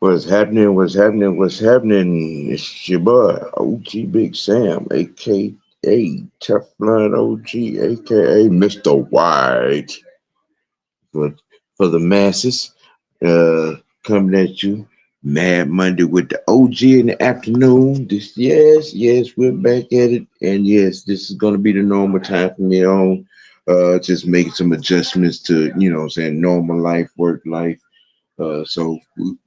What's happening? What's happening? What's happening? It's your boy, OG Big Sam, aka Tough Blood OG, aka Mr. White, for, for the masses. Uh, Coming at you, Mad Monday with the OG in the afternoon. Yes, we're back at it, and yes, this is gonna be the normal time from here on. Just making some adjustments to, what I'm saying, normal life, work life. So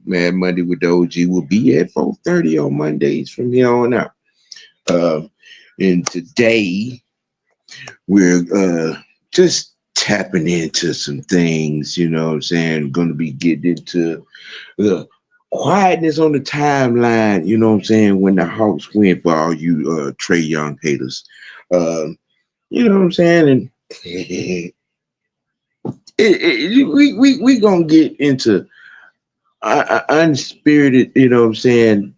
Mad Monday with the OG will be at 4:30 on Mondays from here on out. Uh, and today we're just tapping into some things, what I'm saying. Going to be getting into the quietness on the timeline, what I'm saying, when the Hawks win for all you Trey Young haters. You know what I'm saying? And we gonna get into unspirited, what I'm saying,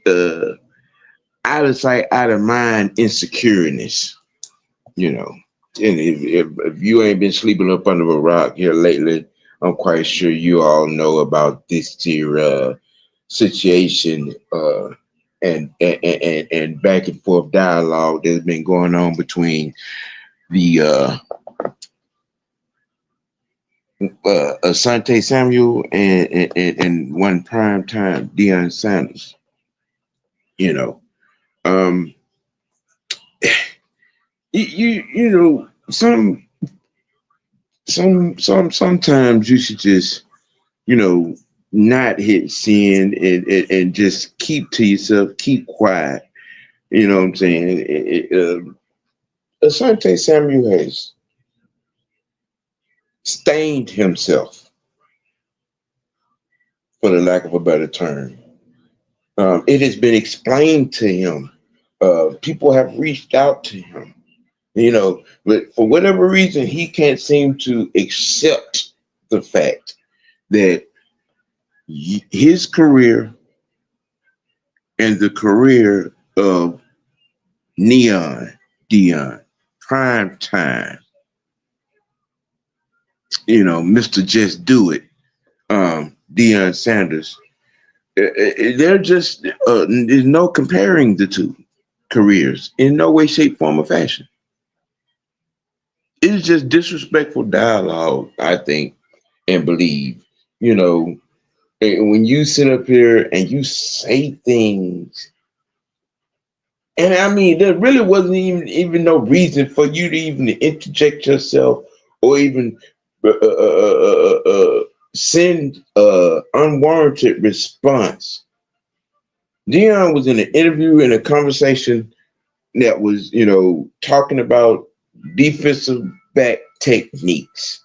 uh, out of sight, out of mind insecureness, you know. And if you ain't been sleeping up under a rock here lately, I'm quite sure you all know about this here situation and back and forth dialogue that's been going on between the Asante Samuel and one prime time Deon Sanders. You know, um, you know sometimes you should just not hit sin and just keep to yourself, keep quiet. You know what I'm saying? Asante Samuel has stained himself, for the lack of a better term. It has been explained to him. People have reached out to him, but for whatever reason, he can't seem to accept the fact that his career and the career of Neon, Dion, Prime Time, Mr. Just Do It, Deion Sanders, they're just, there's no comparing the two careers in no way, shape, form, or fashion. It's just disrespectful dialogue, I think, and believe. You know, and when you sit up here and you say things, and I mean, there really wasn't even no reason for you to even interject yourself or even send unwarranted response. Dion was in an interview in a conversation that was, talking about defensive back techniques,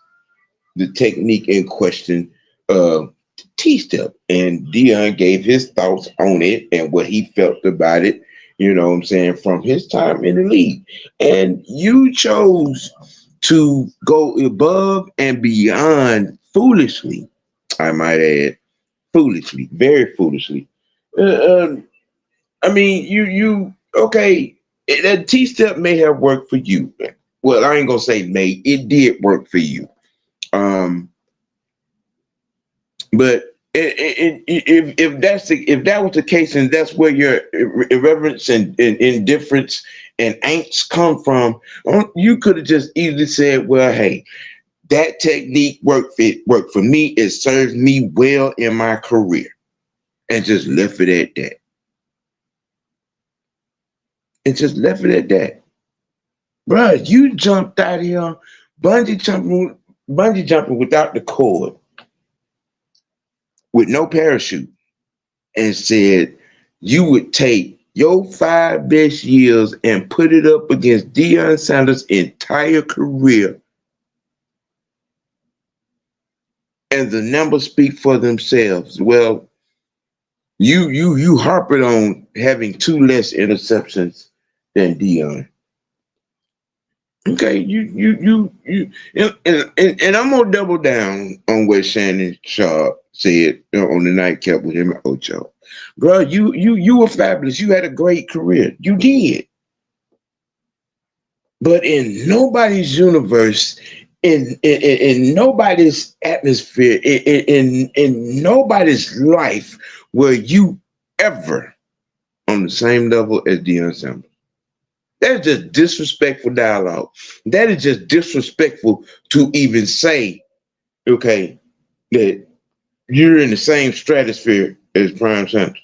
the technique in question, uh, T-step. And Dion gave his thoughts on it and what he felt about it, what I'm saying, from his time in the league. And you chose to go above and beyond foolishly, I might add, foolishly, very foolishly. Uh, I mean, you okay? That T step may have worked for you. Well, I ain't gonna say may. It did work for you. Um, but if that was the case, and that's where your irreverence and indifference and angst come from, you could have just easily said, "Well, hey, that technique worked. It worked for me. It served me well in my career," and just left it at that. And just left it at that. Bruh, you jumped out here bungee jumping, bungee jumping without the cord, with no parachute, and said you would take your 5 best years and put it up against Deion Sanders' entire career, and the numbers speak for themselves. Well, You harping on having two less interceptions than Deon. Okay, and I'm gonna double down on what Shannon Sharp said on the nightcap with him at Ocho. Bro, you were fabulous. You had a great career. You did. But in nobody's universe, in nobody's atmosphere, in nobody's life, were you ever on the same level as Deion Sanders. That's just disrespectful dialogue. That is just disrespectful to even say, okay, that you're in the same stratosphere as Prime Sanders.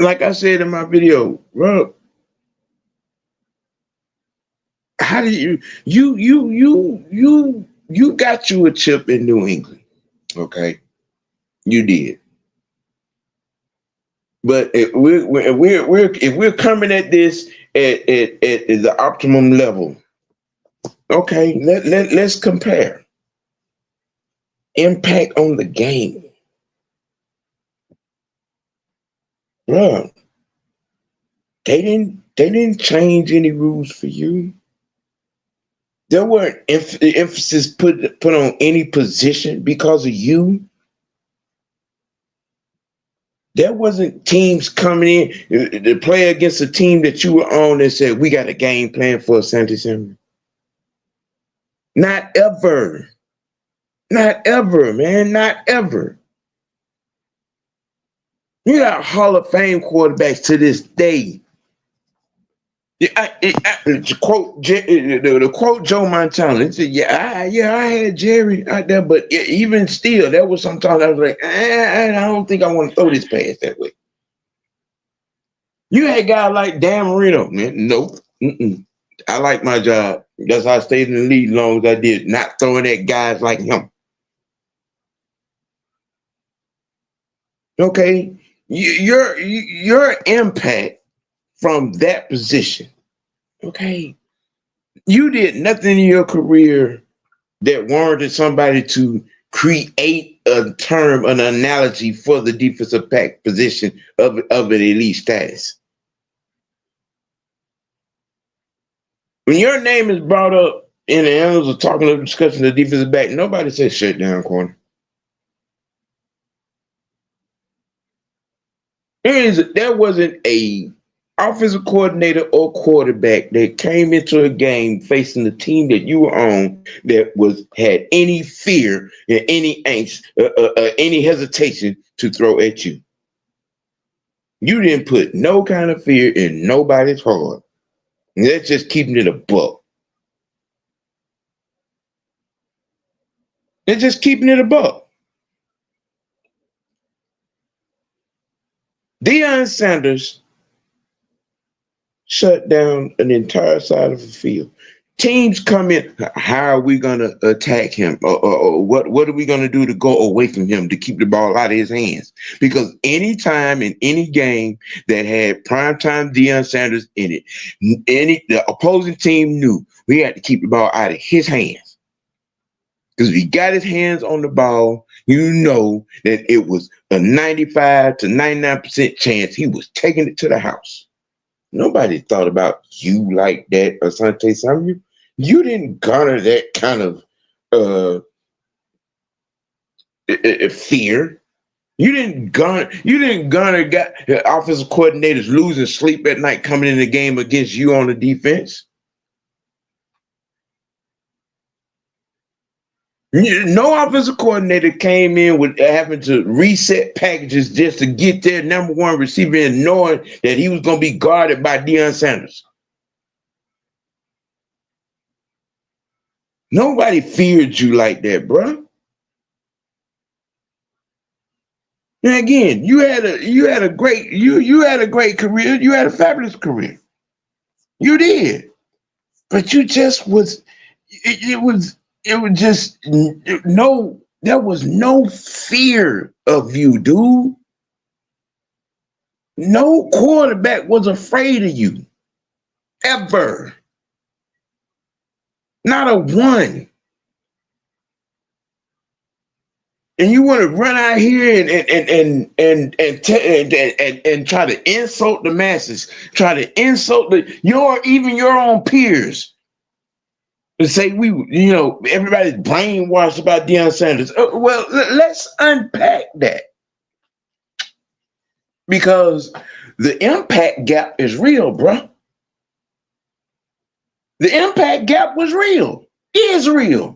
Like I said in my video, bro, how do you got you a chip in New England, okay? You did. But if we're coming at this at the optimum level, okay, let's compare impact on the game, bro. They didn't change any rules for you. There weren't emphasis put on any position because of you. There wasn't teams coming in to play against a team that you were on and said, we got a game plan for Asante. Not ever. Not ever, man. Not ever. You got Hall of Fame quarterbacks to this day. To quote Joe Montana, he said, I had Jerry out there, but even still, there was sometimes I was like, I don't think I want to throw this pass that way. You had guys like Dan Marino, man. Nope. Mm-mm. I like my job. That's how I stayed in the league as long as I did. Not throwing at guys like him. Okay, your impact from that position. Okay, you did nothing in your career that warranted somebody to create a term, an analogy for the defensive back position of an elite status. When your name is brought up in the annals of talking of discussing the defensive back, nobody says shut down corner. There wasn't a offensive coordinator or quarterback that came into a game facing the team that you were on that was had any fear and any angst, any hesitation to throw at you. You didn't put no kind of fear in nobody's heart. That's just keeping it a buck. They're just keeping it a buck. Deion Sanders shut down an entire side of the field. Teams come in. How are we going to attack him? Or what are we going to do to go away from him to keep the ball out of his hands? Because any time in any game that had primetime Deion Sanders in it, the opposing team knew we had to keep the ball out of his hands. Because if he got his hands on the ball, you know that it was a 95 to 99% chance he was taking it to the house. Nobody thought about you like that, Asante Samuel. You didn't garner that kind of uh, fear. You didn't garner got offensive coordinators losing sleep at night coming in the game against you on the defense. No offensive coordinator came in with having to reset packages just to get their number one receiver and knowing that he was going to be guarded by Deion Sanders. Nobody feared you like that, bro. And again, you had a great career. You had a fabulous career. You did, but you just was. It was just no. There was no fear of you, dude. No quarterback was afraid of you ever. Not a one. And you want to run out here and try to insult the masses, try to insult your own peers, and say everybody's brainwashed about Deion Sanders. Well, let's unpack that, because the impact gap is real, bro. The impact gap was real, is real.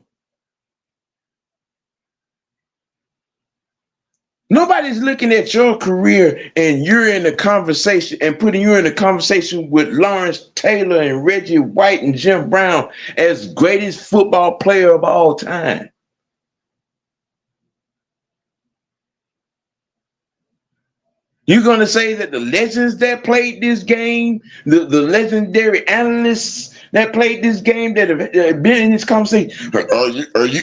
Nobody's looking at your career and you're in a conversation and putting you in a conversation with Lawrence Taylor and Reggie White and Jim Brown as greatest football player of all time. You're going to say that the legends that played this game, the legendary analysts that played this game that have been in this conversation,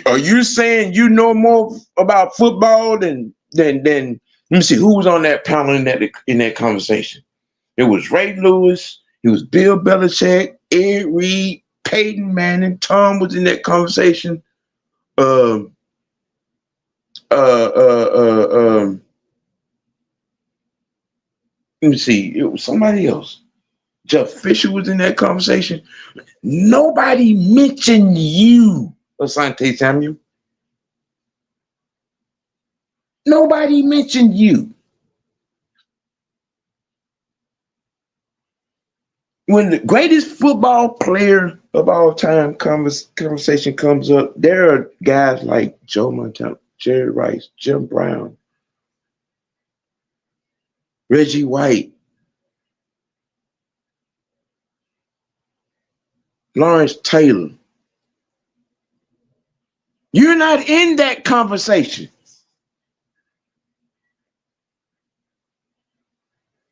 are you saying you know more about football than let me see who was on that panel in that conversation? It was Ray Lewis, it was Bill Belichick, Ed Reed, Peyton Manning, Tom was in that conversation. Um uh uh uh um Let me see, it was somebody else. Jeff Fisher was in that conversation. Nobody mentioned you, Asante Samuel. Nobody mentioned you. When the greatest football player of all time conversation comes up, there are guys like Joe Montana, Jerry Rice, Jim Brown, Reggie White, Lawrence Taylor. You're not in that conversation.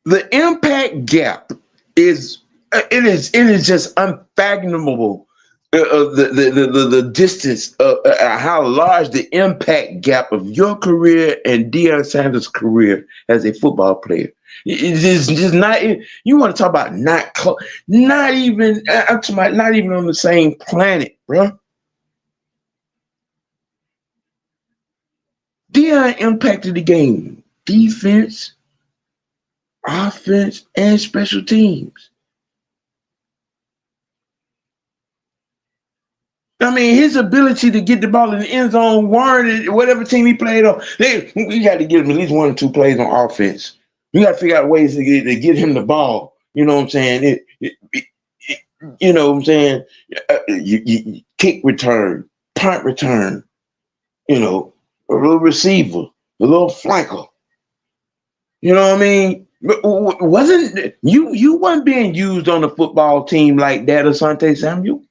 The impact gap is it is just unfathomable. The distance, how large the impact gap of your career and Deion Sanders' career as a football player. It is just not. You want to talk about not even. I'm talking about not even on the same planet, bro. Deion impacted the game, defense, offense, and special teams. I mean, his ability to get the ball in the end zone warranted whatever team he played on. We got to give him at least 1 or 2 plays on offense. We got to figure out ways to get him the ball. You know what I'm saying? You know what I'm saying? Kick return, punt return. You know, a little receiver, a little flanker. You know what I mean? Wasn't you weren't being used on a football team like that, Asante Samuel?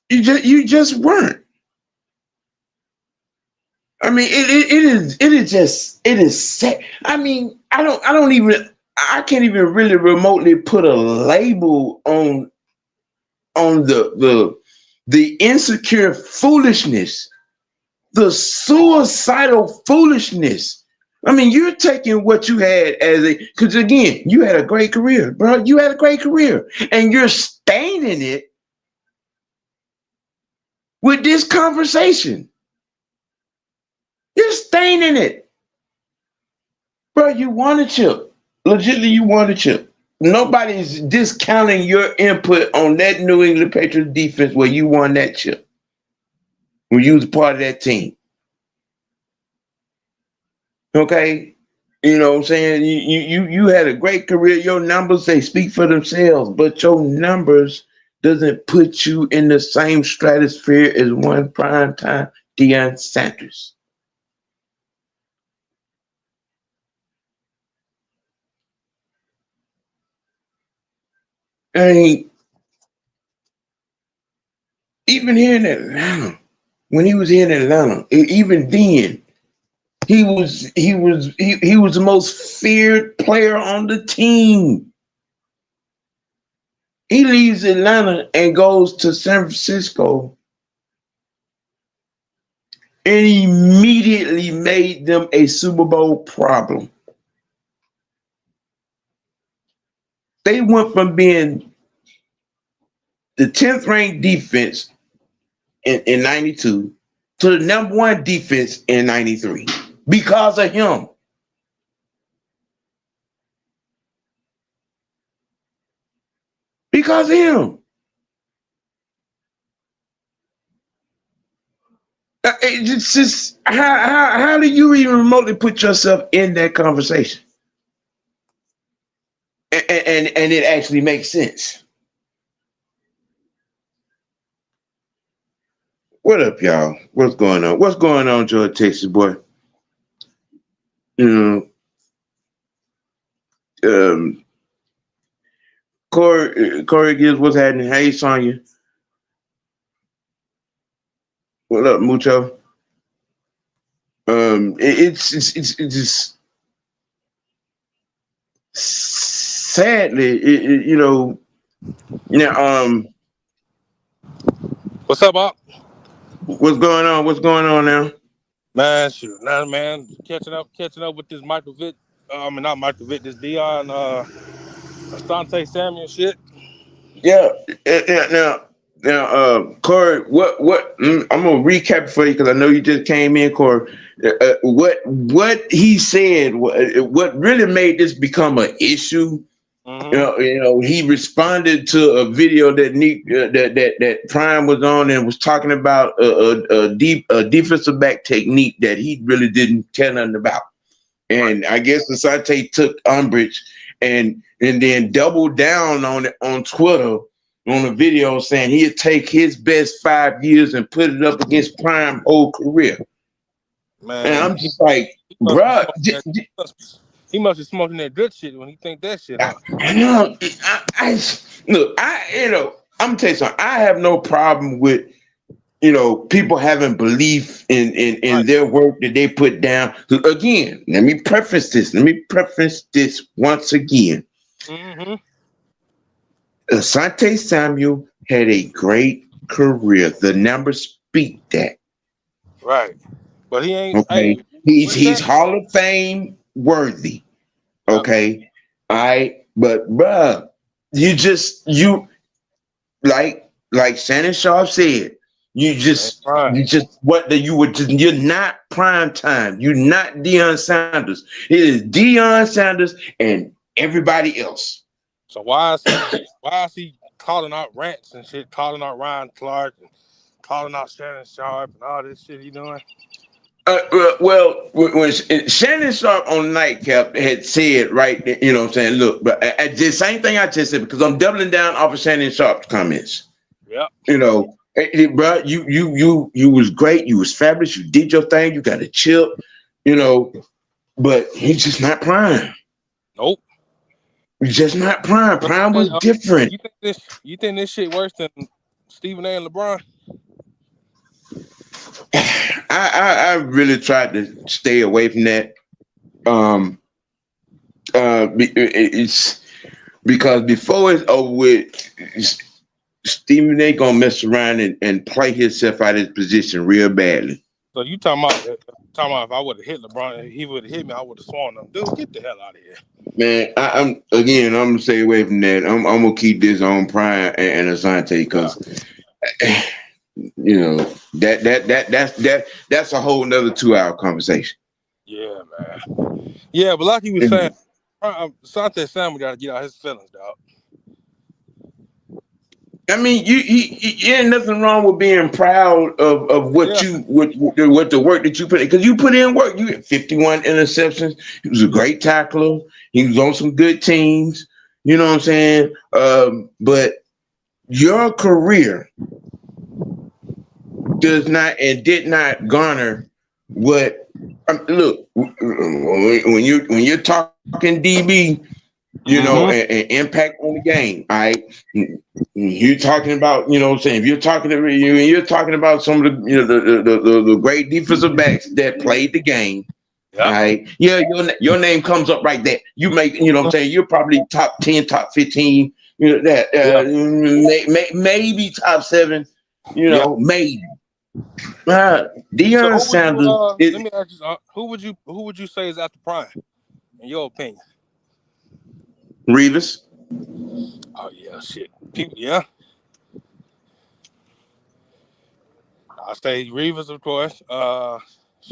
You just weren't. I mean, it is set. I mean, I can't even really remotely put a label on the insecure foolishness, the suicidal foolishness. I mean, you're taking what you had because again, you had a great career, bro. You had a great career, and you're staining it with this conversation. You're staining it. Bro, you won a chip. Legitimately, you won a chip. Nobody's discounting your input on that New England Patriots defense where you won that chip. When you was part of that team. Okay? You know what I'm saying? You had a great career. Your numbers, they speak for themselves, but your numbers doesn't put you in the same stratosphere as one prime time Deion Sanders. I mean, even here in Atlanta, when he was here in Atlanta, even then, he was the most feared player on the team. He leaves Atlanta and goes to San Francisco and immediately made them a Super Bowl problem. They went from being the 10th ranked defense in 92 to the number one defense in 93 because of him. Because of him. It's just how do you even remotely put yourself in that conversation? And it actually makes sense. What up, y'all? What's going on? What's going on, George, Texas boy? You know, Corey Gibbs, what's happening? Hey, Sonya, what up, Mucho? It's just sadly, now What's up, Bob? what's going on? What's going on now? Man, shoot, nah, man, catching up with this Michael Vick. I mean, not Michael Vick, this Deon, Asante Samuel shit. Yeah, Corey, I'm gonna recap for you because I know you just came in, Corey. What he said, what really made this become an issue. Mm-hmm. He responded to a video that that Prime was on and was talking about a defensive back technique that he really didn't care nothing about. Right. And I guess Asante took umbrage and then doubled down on it on Twitter on a video saying he'd take his best 5 years and put it up against Prime whole career. And Man, I'm just like, he must be bruh, smoking that. He must be smoking that good shit when he think that shit, huh? I know. Look. I'm gonna tell you something. I have no problem with people having belief in Right. their work that they put down. Again, let me preface this. Let me preface this once again. Mm-hmm. Asante Samuel had a great career. The numbers speak that. Right. But he ain't. Okay, Hey, with he's that. Hall of Fame worthy. Yep. Okay, all right, but bruh, you like Shannon Sharp said, Ain't right. you just what the you were just you're not prime time. You're not Deion Sanders. It is Deion Sanders and everybody else. So why is he calling out rants and shit, calling out Ryan Clark and calling out Shannon Sharp and all this shit he doing? When Shannon Sharp on Nightcap had said, right, what I'm saying, look, but the same thing I just said because I'm doubling down off of Shannon Sharp's comments. Yep. Bro, you was great, you was fabulous, you did your thing, you got a chip, you know, but he's just not prime. Nope. He's just not prime. But Prime hey, was different. you think this shit worse than Stephen A. and LeBron? I really tried to stay away from that. Um, it's because before it's over with, Stephen A. gonna mess around and play himself out of his position real badly. So you talking about if I would have hit LeBron, he would have hit me, I would have sworn him. Dude, get the hell out of here. Man, I'm gonna stay away from that. I'm gonna keep this on Prime and Asante Yeah. because that's a whole nother 2 hour conversation. Yeah, man. Yeah, but like he was saying, Sante Sam got to get out his feelings, dog. I mean, you ain't nothing wrong with being proud of what Yeah. you what the work that you put in because you put in work. You had 51 interceptions. He was a Yeah. great tackler. He was on some good teams. You know what I'm saying? But your career does not and did not garner what. Look, when you're talking DB, Mm-hmm. and impact on the game. All right. You're talking about, what I'm saying, if you're talking to you're talking about some of the the great defensive backs that played the game. All Yep. right. Yeah, your name comes up right there. You make, what I'm saying, you're probably top 10, top 15, that Yeah. maybe top seven, Yeah. maybe. So Deion who would you Sanders let me ask you who would you say is after Prime in your opinion? Revis. Oh yeah, shit. People, yeah. I say Rivas, of course. I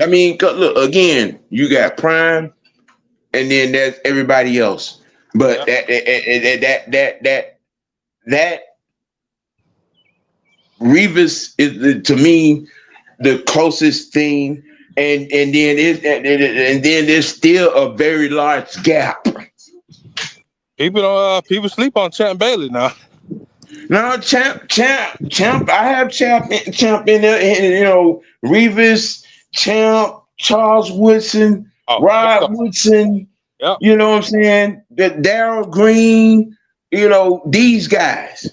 mean, look again. You got Prime, and then there's everybody else. But Yeah. that Rivas is to me the closest thing, and then there's still a very large gap. People don't. People sleep on Champ Bailey now. No, champ. I have champ in there, and, Revis, champ, Charles Woodson, Oh, Rod bingo. Woodson. Yep. You know what I'm saying? That Daryl Green. These guys.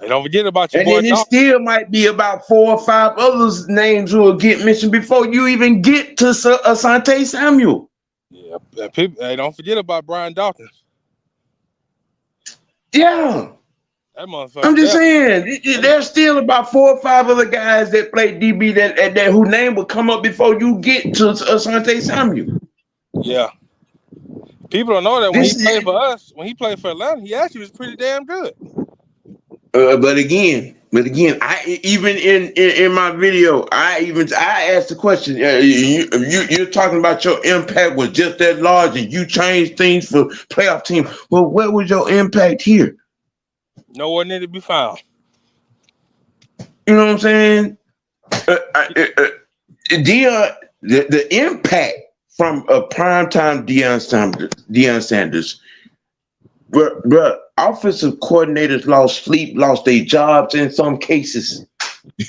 Hey, don't forget about your And boy then it Dalton. still might be about 4 or 5 others names who will get mentioned before you even get to Asante Samuel. Yeah. And people. Hey, don't forget about Brian Dalton. Yeah. That I'm motherfucker. just saying, That, there's still about 4 or 5 other guys that play DB that whose name will come up before you get to Asante Samuel. yeah. People don't know that when he This played is, for us, when he played for Atlanta, he actually was pretty damn good. but again, I even in my video, I asked the question. You're talking about your impact was just that large, and you changed things for playoff team. Well, what was your impact here? Nowhere near to be found. You know what I'm saying? Deon, the impact from a primetime Deion Sanders, bruh, offensive coordinators lost sleep, lost their jobs in some cases.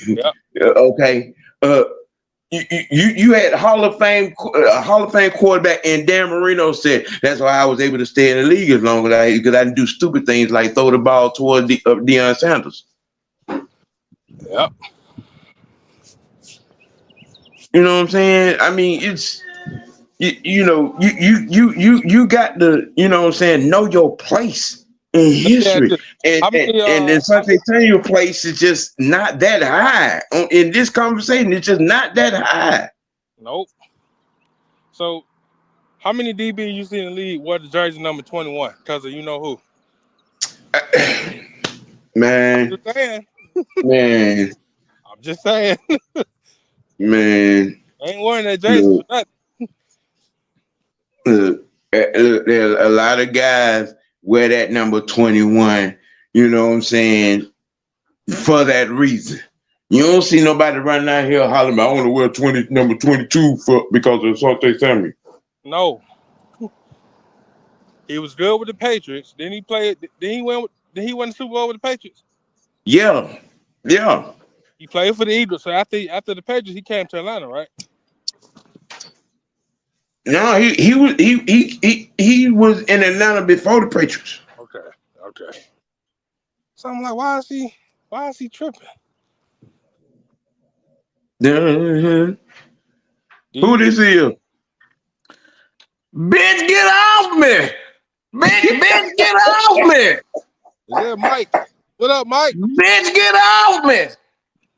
Yeah. Okay, uh, you had Hall of Fame quarterback, and Dan Marino said that's why I was able to stay in the league as long as because I didn't do stupid things like throw the ball toward Deion Sanders. Yeah. You know what I'm saying? I mean, it's you got to, what I'm saying, know your place in Let me ask history. you, And how and, many? and then Sunday Samuel place is just not that high. In this conversation, it's just not that high. Nope. So, how many DB you see in the league wear the jersey number 21? Because of you know who? I'm Man, just saying. man, I'm just saying. man. Ain't wearing that jersey for Look, nothing. there's a lot of guys wear that number 21, you know what I'm saying, for that reason. You don't see nobody running out here hollering, I want to wear number 22 because of Asante Samuel. No. He was good with the Patriots. Then he played. Then he went. Then he won the Super Bowl with the Patriots. Yeah, yeah. He played for the Eagles. So after the Patriots, he came to Atlanta, right? No, he was in Atlanta before the Patriots. Okay. Okay. So I'm like, why is he tripping? Uh-huh. Do Who you this is? Bitch, get off me! Bitch, get off me! is that Mike? What up, Mike? Bitch, get off me!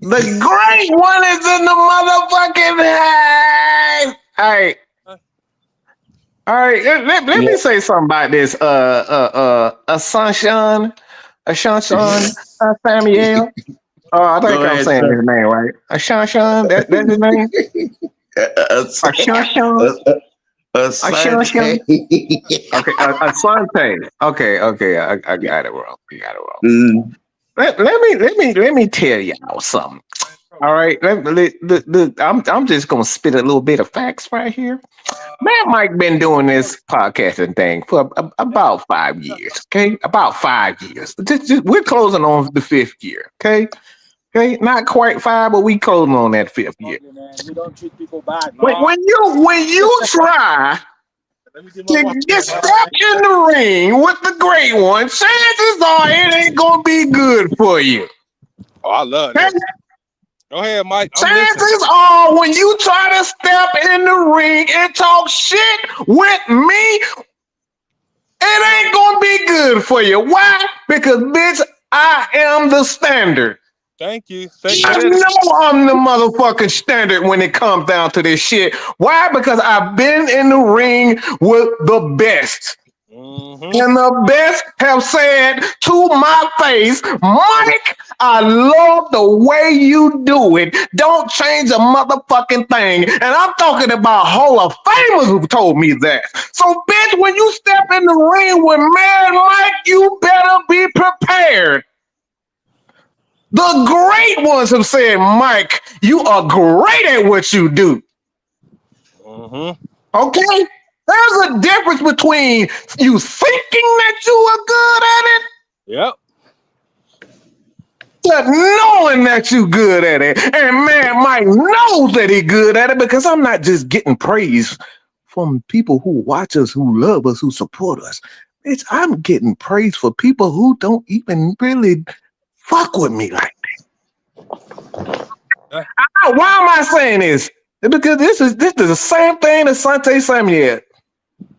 The great one is in the motherfucking house! All right, let Yeah. me say something about this. Ashanshan, Samuel. I Go think I'm ahead, saying sir. his name right. Ashanshan, that's his name? Ashanshan? Asante. Ashanshan? Okay, Asante. Okay, I got it wrong. I got it wrong. Mm. Let me tell y'all something. All right, I'm just gonna spit a little bit of facts right here. Man, Mike been doing this podcasting thing for about 5 years. Okay, about 5 years. We're closing on the fifth year. Okay, not quite five, but we closing on that fifth year. Man, we don't treat people bad, When, no. when you try Let me get my to water. get stuck in the ring with the great one, chances are it ain't gonna be good for you. Oh, I love Okay? this. Go ahead, Mike. I'm listening. Chances are when you try to step in the ring and talk shit with me, it ain't gonna be good for you. Why? Because bitch, I am the standard. Thank you. You Say that again. know I'm the motherfucking standard when it comes down to this shit. Why? Because I've been in the ring with the best. Mm-hmm. And the best have said to my face, Mike, I love the way you do it. Don't change a motherfucking thing. And I'm talking about Hall of Famers who told me that. So, bitch, when you step in the ring with Mad Mike, you better be prepared. The great ones have said, Mike, you are great at what you do. Mm-hmm. Okay? There's a difference between you thinking that you are good at it Yep. to knowing that you good at it. And man, Mike knows that he good at it because I'm not just getting praise from people who watch us, who love us, who support us. Bitch, I'm getting praise for people who don't even really fuck with me like Yeah. that. Why am I saying this? Because this is the same thing that Asante Samuel.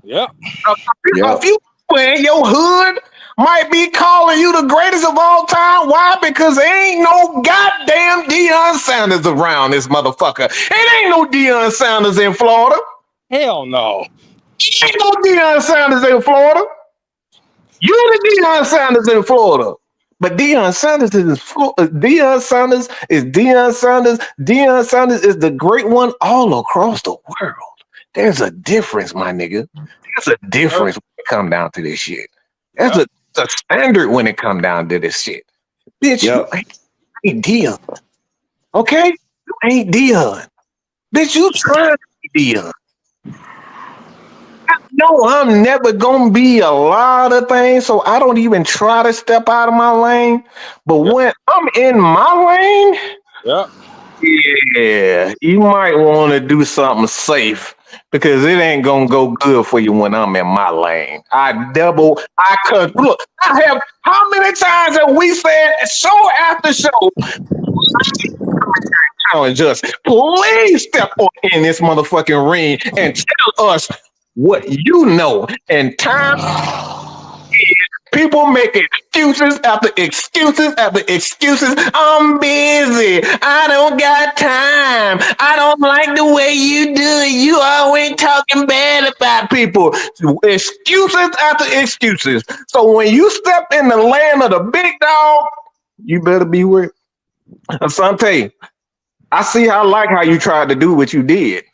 Yep. A Yep. few people in your hood might be calling you the greatest of all time. Why? Because there ain't no goddamn Deion Sanders around this motherfucker. It ain't no Deion Sanders in Florida. Hell no. Ain't no Deion Sanders in Florida. You the Deion Sanders in Florida. But Deion Sanders is Deion Sanders is Deion Sanders. Deion Sanders is the great one all across the world. There's a difference, my nigga. There's a difference when it come down to this shit. There's Yep. a standard when it come down to this shit. Bitch, you Yep. ain't Dion. Okay? You ain't Dion. Bitch, you trying to be Dion. No, I'm never gonna be a lot of things, so I don't even try to step out of my lane. But Yep. when I'm in my lane, Yep. yeah, you might want to do something safe because it ain't gonna go good for you when I'm in my lane. I could look. I have how many times have we said show after show? Challenge us. Please step on in this motherfucking ring and tell us what you know. And time people make excuses after excuses after excuses. I'm busy. I don't got time. I don't like the way you do it. You always talking bad about people. Excuses after excuses. So when you step in the land of the big dog, you better be with Asante. I see I like how you tried to do what you did.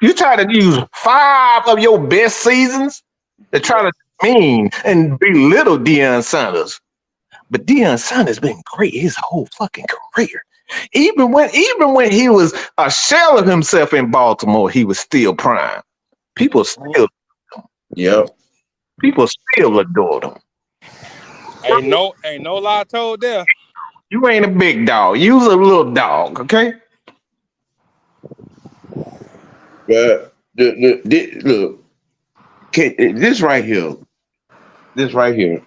You tried to use 5 of your best seasons to try to mean and belittle Deion Sanders. But Deion Sanders been great his whole fucking career. Even when he was a shell of himself in Baltimore, he was still prime. People still Yep. people still adored him. Ain't no lie told there. You ain't a big dog. You was a little dog, okay? But look, this right here, this right here.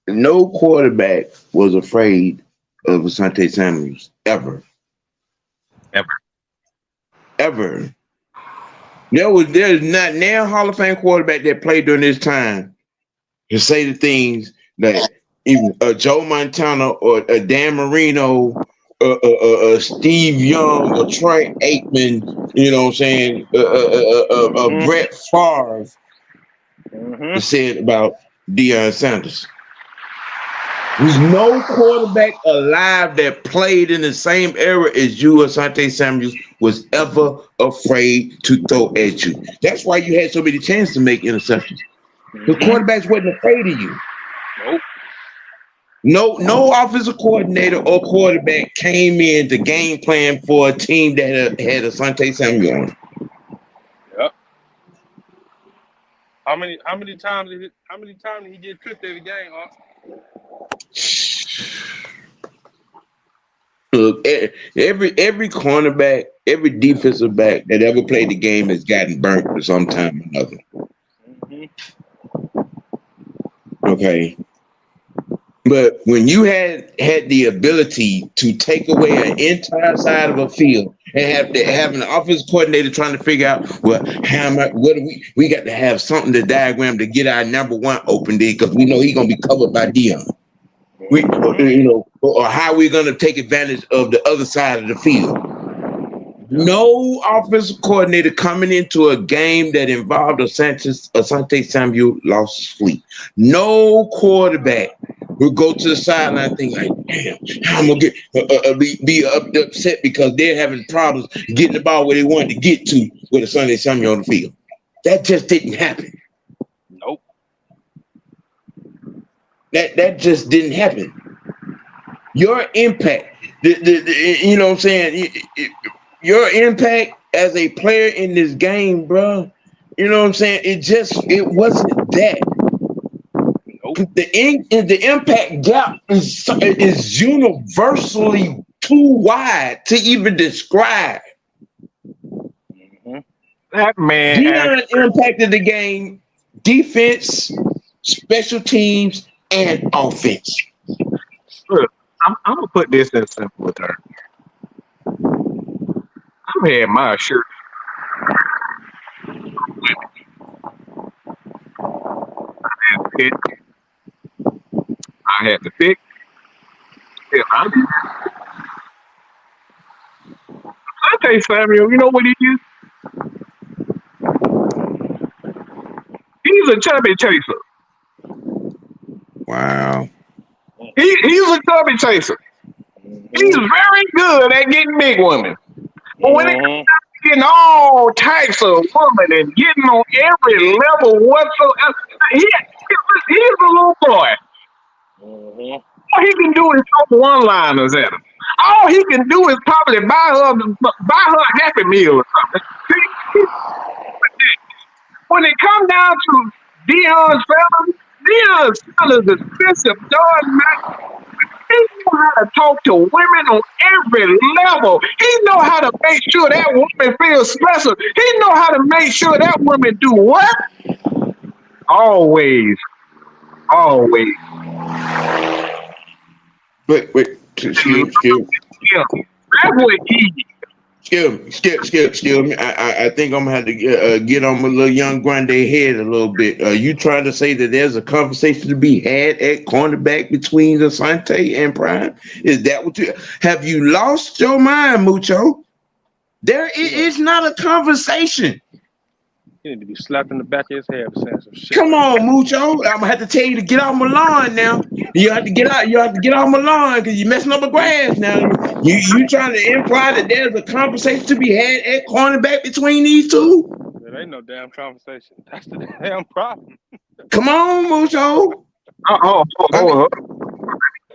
No quarterback was afraid of Asante Samuels ever, Ever. ever. There's not now Hall of Fame quarterback that played during this time to say the things that even Joe Montana or Dan Marino, Steve Young or Troy Aikman, you know what I'm saying, Mm-hmm. Brett Favre Mm-hmm. said about Deion Sanders. There's no quarterback alive that played in the same era as you, Asante Samuels, was ever afraid to throw at you. That's why you had so many chances to make interceptions. The Mm-hmm. quarterbacks wasn't afraid of you. Nope. No offensive coordinator or quarterback came in to game plan for a team that had Asante Samuel on. Yep. How many times did he get tripped every game, huh? Look, every cornerback, every defensive back that ever played the game has gotten burnt for some time or another. Mm-hmm. Okay. But when you had the ability to take away an entire side of a field and have an offensive coordinator trying to figure out, well, how am I, what do we got to have something to diagram to get our number one open there because we know he's gonna be covered by Deon. Mm-hmm. Or how we're gonna take advantage of the other side of the field. Yep. No offensive coordinator coming into a game that involved Asante Samuel lost sleep. No quarterback will go to the sideline think like, damn, how I'm gonna get upset because they're having problems getting the ball where they wanted to get to with Asante Samuel on the field. That just didn't happen. Nope. That just didn't happen. Your impact, you know what I'm saying? Your impact as a player in this game, bro. You know what I'm saying? It wasn't that. Nope. The impact gap is universally too wide to even describe. Mm-hmm. That man Deon impacted the game, defense, special teams, and offense. look, I'm gonna put this in simple terms. I had my shirt. It, I had to pick. Yeah, Asante Samuel, you know what he is? He's a chubby chaser. Wow. He's a chubby chaser. He's Mm-hmm. very good at getting big women. But when it comes Mm-hmm. to getting all types of women and getting on every level whatsoever, he's a little boy. Mm-hmm. All he can do is throw one-liners at him. All he can do is probably buy her a Happy Meal or something. See, when it comes down to Deon's fellas is expensive, done. He know how to talk to women on every level. He know how to make sure that woman feels special. He know how to make sure that woman do what? Always, always. Wait, excuse Yeah. That's what he. Excuse me. I think I'm gonna have to get on my little young grande head a little bit. You trying to say that there's a conversation to be had at cornerback between Asante and Prime? Is that what you have? You lost your mind, Mucho? There Yeah. is not a conversation. He need to be slapped in the back of his head for saying some shit Come like on, that. Mucho. I'm gonna have to tell you to get off my lawn now. You have to get out. You have to get off my lawn because you're messing up my grass now. You trying to imply that there's a conversation to be had at cornerback between these two? There ain't no damn conversation. That's the damn problem. Come on, Mucho. I mean, Oh,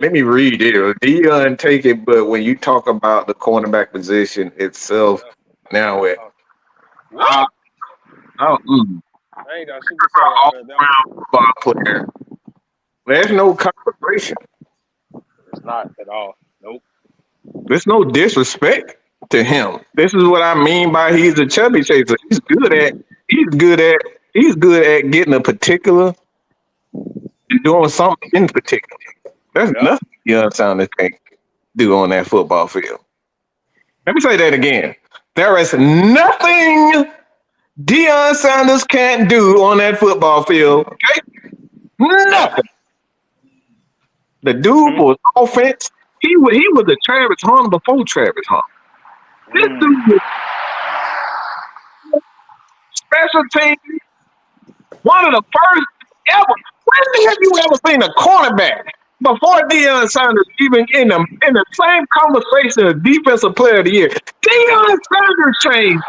let me read it. Deon take it, but when you talk about the cornerback position itself, Yeah. now it. What? Oh, I ain't got shit to say all after that. around football player. There's no conversation. It's not at all. Nope. There's no disrespect to him. This is what I mean by he's a chubby chaser. He's good at he's good at getting a particular and doing something in particular. There's Yep. nothing Deion can't do on that football field. Let me say that again. There is nothing Deion Sanders can't do on that football field. Okay? Nothing. The dude Mm-hmm. was offense. He was a Travis Hunter before Travis Hunter. This dude Mm. was special teams. One of the first ever. When have you ever seen a cornerback before Deion Sanders even in the same conversation as defensive player of the year? Deion Sanders changed.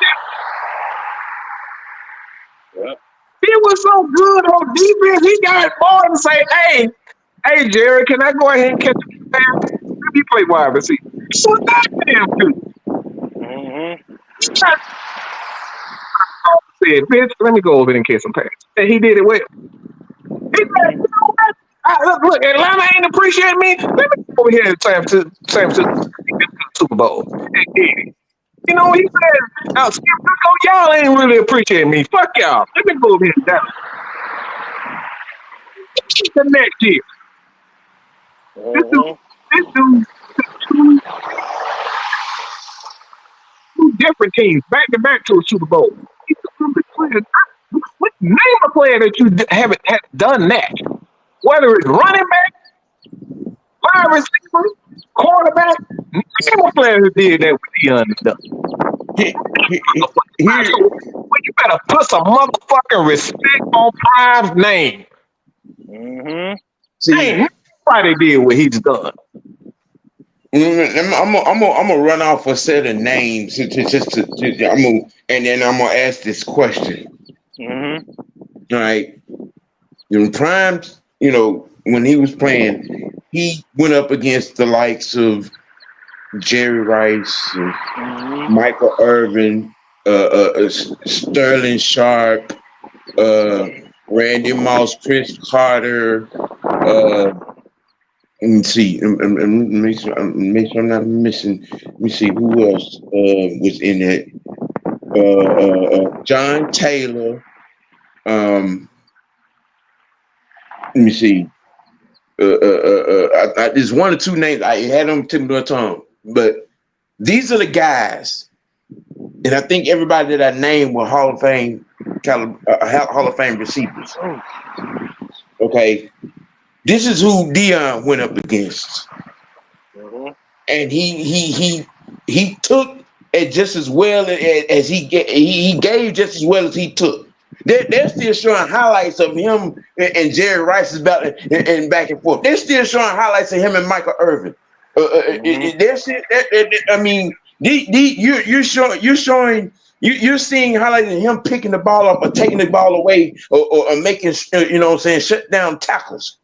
Yep. He was so good on defense. He got more and say, hey, Jerry, can I go ahead and catch a pass? Let me play wide receiver. So damn good. Mm-hmm. He got said, bitch, let me go over there and catch some pass. And he did it well. He said, Mm-hmm. you know what? Look, Atlanta ain't appreciate me. Let me go over here and San Francisco Super Bowl. And get it. You know, he said, now, Skip, y'all ain't really appreciate me. Fuck y'all. Let me go over here and down. The next year. This dude, Mm-hmm. this dude, two, two different teams back to back to a Super Bowl. He's a super player. Name a player that you haven't done that. Whether it's running back, wide receiver, quarterback, name a player who did that with Deion done. he, here. Well, you better put some motherfucking respect on Prime's name. Mm-hmm. Ain't See, nobody did what he's done. I'm gonna run off a set of names. I'm gonna, and then I'm gonna ask this question. Mm-hmm. All right, in Prime, when he was playing, he went up against the likes of Jerry Rice, Mm-hmm. Michael Irvin, Sterling Sharp, uh, Randy Moss, Chris Carter. Let me see. Make sure I'm not missing. Let me see who else was in it. John Taylor. Um, Let me see. There's one or two names I had them tip of my tongue, but these are the guys, and I think everybody that I named were Hall of Fame Hall of Fame receivers. Oh. Okay, this is who Deon went up against, Mm-hmm. and he took it just as well as he gave just as well as he took. They're still showing highlights of him and Jerry Rice's battle and back and forth. They're still showing highlights of him and Michael Irvin. Mm-hmm. I mean, you're seeing highlights of him picking the ball up or taking the ball away or making what I'm saying, shut down tackles.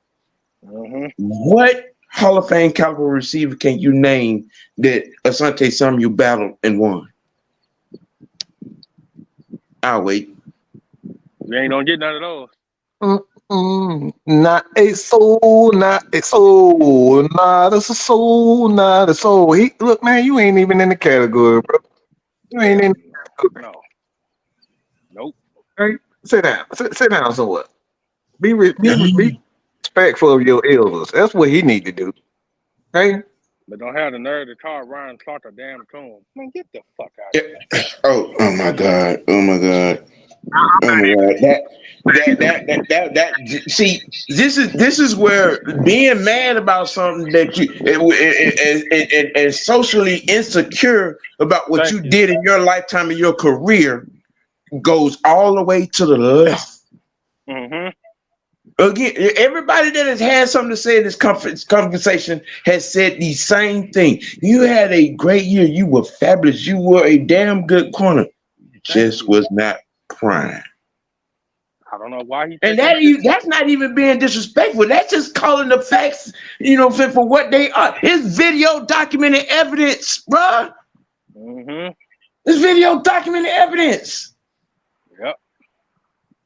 Mm-hmm. What Hall of Fame caliber receiver can you name that Asante Samuel battled and won? I'll wait. You ain't gonna get none of those. Not a soul, not a soul, not a soul, not a soul. Look, man, you ain't even in the category, bro. You ain't in Hell the category. no. Nope. Right? Sit down. Sit down somewhat. Be Mm. respectful of your elders. That's what he need to do. Okay? But don't have the nerve to call Ryan Clark a damn coon. Man, get the fuck out Yeah. of here. Oh my God. Oh my God. Oh my God. See, this is where being mad about something that you and socially insecure about what Thank you you. did in your lifetime in your career goes all the way to the left. Mm-hmm. Again, everybody that has had something to say in this conversation has said the same thing. You had a great year. You were fabulous. You were a damn good corner. Thank Just you. was not prime. I don't know why he And taking shit. that's not even being disrespectful. That's just calling the facts, for what they are. It's video documented evidence, bruh. Mm-hmm. It's video documented evidence. Yep.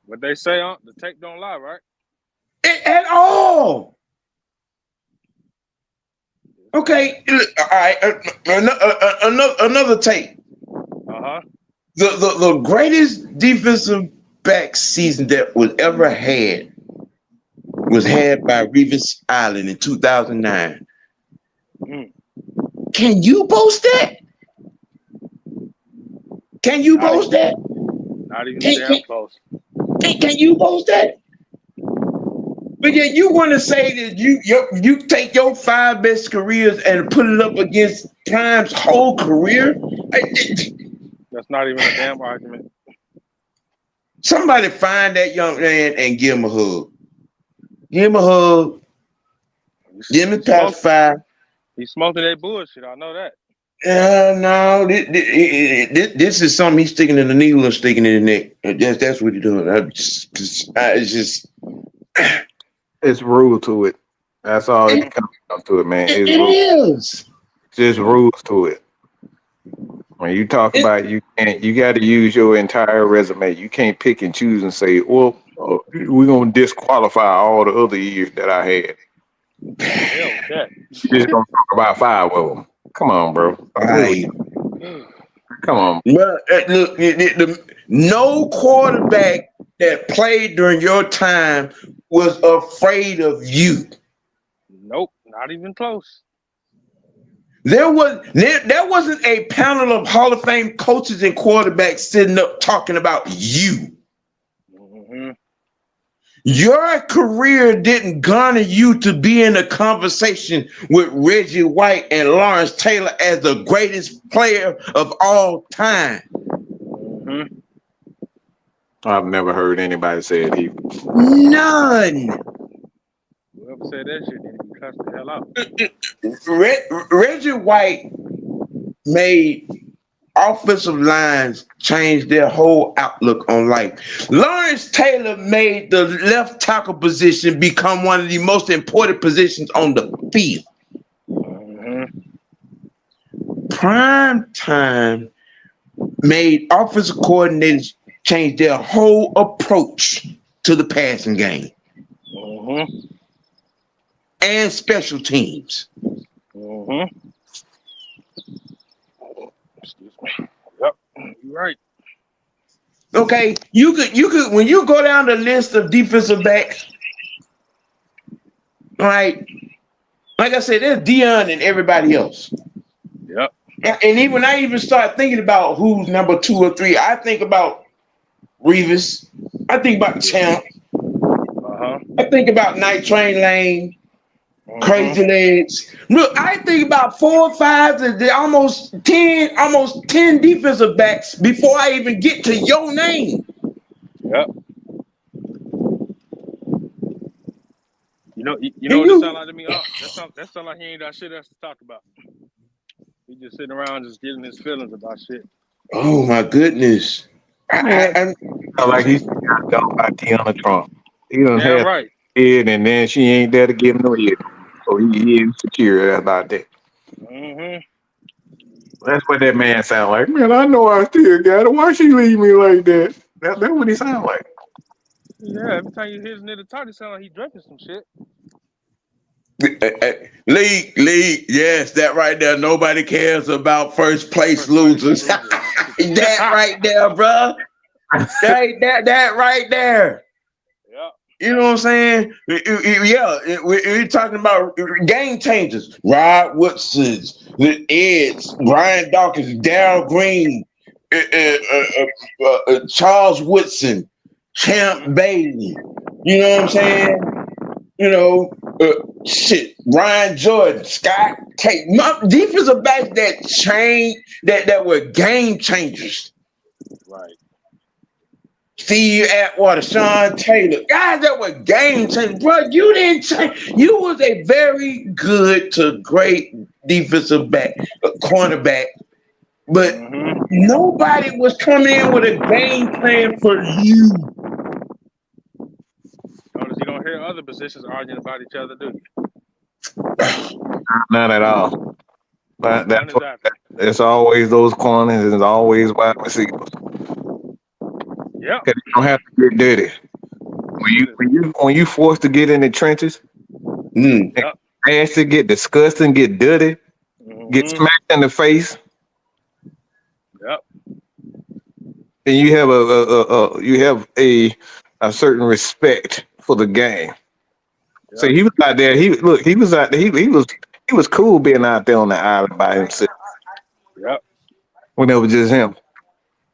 What they say on the tape don't lie, right? At all. Okay, all right. Another tape. Uh-huh. The greatest defensive back season that was ever was had by Revis Island in 2009. Mm. Can you boast that? Can you Not boast even that? not even Can, damn can, close. can you boast that? But yet you want to say that you take your five best careers and put it up against Prime's whole career? That's not even a damn argument. Somebody find that young man and give him a hug. Give him a hug. Give him He a past smoked. five. He smoking that bullshit. I know that. No, this is something he's sticking in the needle or sticking in the neck. That's what he's doing. It's just It's rules to it. That's all it, it comes down to it, man. it It's rules. is. Just rules to it. When you talk It, about you got to use your entire resume. You can't pick and choose and say, well, we're gonna disqualify all the other years that I had. The hell with that. You're just gonna talk about five of them. Come on, bro. right. Come on. But look, no quarterback that played during your time was afraid of you. Nope, not even close. There wasn't a panel of Hall of Fame coaches and quarterbacks sitting up talking about you. Mm-hmm. Your career didn't garner you to be in a conversation with Reggie White and Lawrence Taylor as the greatest player of all time. Mm-hmm. I've never heard anybody say it. He None. Whoever said that shit need to be cussed the hell out. Reggie White made offensive lines change their whole outlook on life. Lawrence Taylor made the left tackle position become one of the most important positions on the field. Mm-hmm. Prime time made offensive coordinators change their whole approach to the passing game Mm-hmm. and special teams. Mm-hmm. Excuse me. Yep. You're right. Okay, you could when you go down the list of defensive backs, right? Like I said, there's Deon and everybody else. Yep. And even I even start thinking about who's number 2 or 3. I think about Revis. I think about Yeah. Champ. Uh-huh. I think about Night Train Lane, Mm-hmm. Crazy Legs. Look, I think about 4 or 5 to almost ten defensive backs before I even get to your name. Yep. You know And what this sound you, like to me? That sound like he ain't got shit else to talk about. He just sitting around just getting his feelings about shit. oh my goodness. man, I'm sound like he got done by Tiana Trump. He done Damn had right. it, and then she ain't there to give him no head. So he insecure about that. Mm-hmm. That's what that man sound like. Man, I know I still got it. Why she leave me like that? That's what he sound like. Yeah, every time you hear his nigga talk, it sound like he drinking some shit. League, yes, that right there. Nobody cares about first place First place losers. loser. That right there, bruh. That right there. Yeah. You know what I'm saying? Yeah, we're talking about game changers. Rod Woodson's, the Eds, Brian Dawkins, Darryl Green, Charles Woodson, Mm-hmm. Champ Bailey. You know what I'm saying? You know, shit, Ryan Jordan, Scott Tate, defensive backs that change that were game changers. Right. Steve Atwater, Sean Taylor, guys that were game changers, bro. You didn't change. You was a very good to great defensive back, cornerback, but Mm-hmm. nobody was coming in with a game plan for you. Notice you don't hear other positions arguing about each other, do you? Not at all. But None that's what exactly. it's always those corners and it's always wide receivers. Yep. 'Cause you don't have to get dirty. Shit is. When you forced to get in the trenches, Mm. Yep. nasty, get disgusting, get dirty, get Mm-hmm. smacked in the face, Yep. and you have a certain respect for the game. So Yep. he was out there. He was out there. He was cool being out there on the island by himself Yep. when it was just him.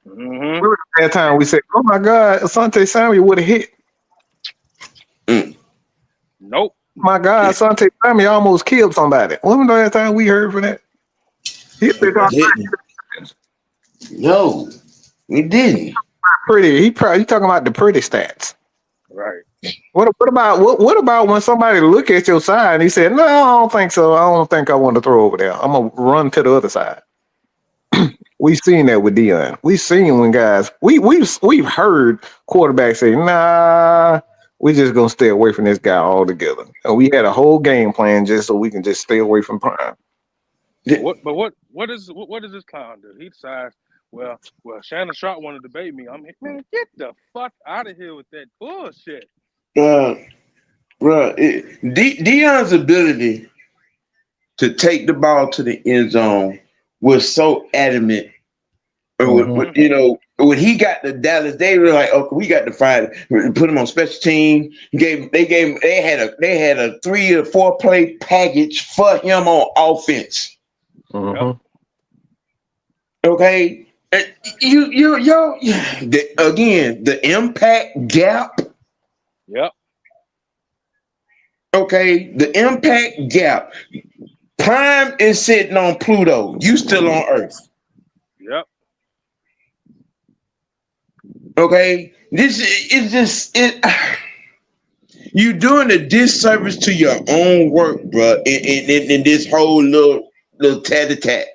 Mm-hmm. Remember that time we said, "Oh my God, Asante Samuel would have hit." Mm. Nope. My God, Asante Samuel almost killed somebody. When was the last time we heard from that? He said, "Oh, Didn't. No, we didn't. pretty. He probably you talking about the pretty stats. Right. What about when somebody look at your side and he said, "No, I don't think so. I don't think I want to throw over there. I'm gonna run to the other side." We seen that with Deon. We seen when guys we've heard quarterbacks say, "Nah, we just gonna stay away from this guy altogether." And we had a whole game plan just so we can just stay away from Prime. What does this clown do? He decides, Shannon Sharp want to debate me. I'm like, man, get the fuck out of here with that bullshit. Uh, Bro, Deion's ability to take the ball to the end zone was so adamant. Mm-hmm. You know, when he got to Dallas, they were like, "Okay, we got to find put him on special team." They had a 3 or 4 play package for him on offense. Yep. Mm-hmm. Okay, And again the impact gap. Yep. Okay, the impact gap. Prime is sitting on Pluto. You still on Earth. Yep. Okay, this is just it. You doing a disservice to your own work, bro. In this whole little tat a tat.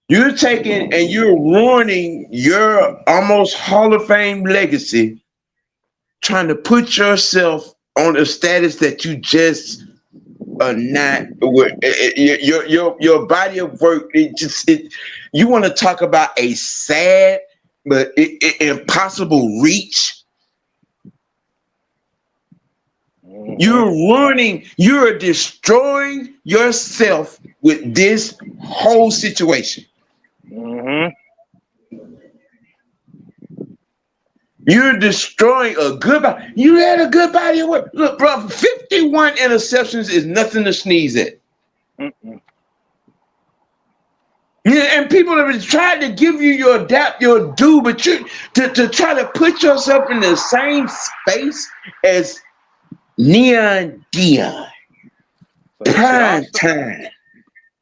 You're taking and you're ruining your almost Hall of Fame legacy, trying to put yourself on a status that you just are not. Your body of work. You want to talk about a sad but impossible reach. Mm-hmm. You're destroying yourself with this whole situation. Mm-hmm. You're destroying a good body. You had a good body of work. Look, bro, 51 interceptions is nothing to sneeze at. Mm-mm. Yeah, and people have tried to give you your adapt, your due, but you to try to put yourself in the same space as Neon Dion. So this shit all Prime st- time.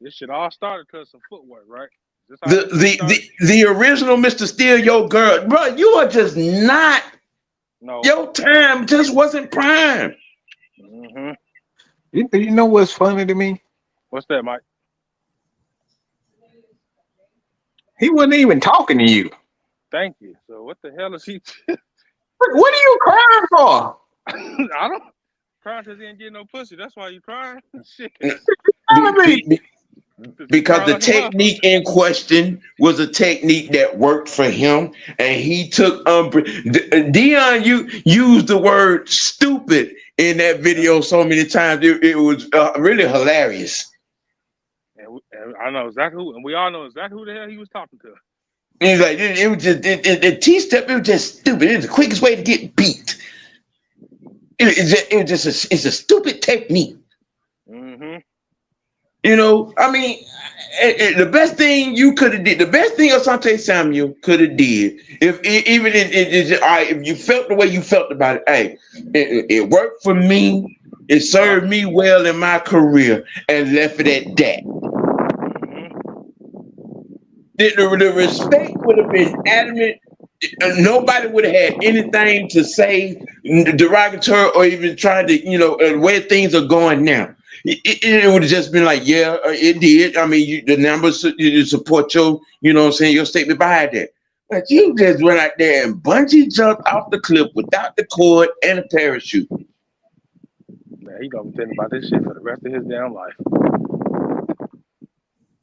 this shit all started because some footwork, right? Is this how The, everything the started? the the original Mr. Steal Your Girl. Bro, you are just not. No. Your time just wasn't prime. Mm-hmm. You know what's funny to me? What's that, Mike? He wasn't even talking to you. Thank you. So what the hell is he? What are you crying for? I don't crying because he ain't getting no pussy. That's why you crying. Shit. Be- Telling me. be- be- Cause you because crying the like a motherfucker. technique in question was a technique that worked for him, and he took Dion. You used the word stupid in that Yeah. video so many times. It was really hilarious. And I know exactly who, and we all know exactly who the hell he was talking to. He's like, it was just the T step. It was just stupid. It was the quickest way to get beat. It's a stupid technique. Mm-hmm. I mean, the best thing you could have did, the best thing Asante Samuel could have did, if even all right, if you felt the way you felt about it, hey, it worked for me. It Yeah. served me well in my career, and left it at that. Mm-hmm. The respect would have been adamant. Nobody would have had anything to say derogatory or even try to, where things are going now. It would have just been like, yeah, it did. I mean, the numbers you support your, what I'm saying, your statement behind that. But you just went out there and bungee jumped off the cliff without the cord and a parachute. Man, he gonna be thinking about this shit for the rest of his damn life.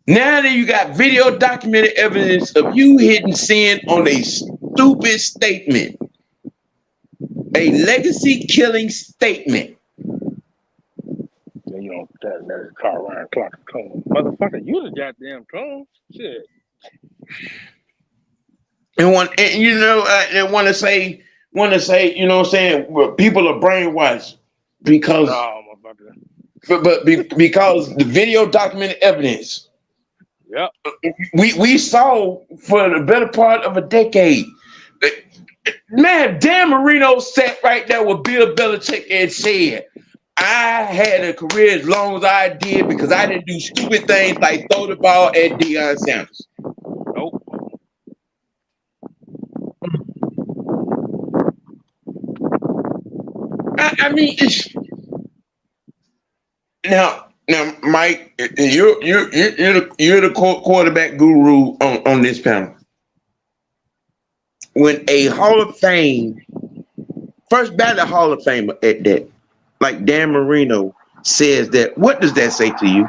Now that you got video documented evidence of you hitting sin on a stupid statement, a legacy killing statement. Then you know that car around clock and cone. Motherfucker, you the goddamn cone. Shit. And they want to say, what I'm saying, well, people are brainwashed because, Oh, motherfucker. because the video documented evidence Yep. we saw for the better part of a decade. Man, Dan Marino sat right there with Bill Belichick and said, I had a career as long as I did because I didn't do stupid things like throw the ball at Deion Sanders. Nope. I mean, now, Mike, you're the quarterback guru on this panel. When a Hall of Fame, first ballot Hall of Famer at that, like Dan Marino says that, what does that say to you?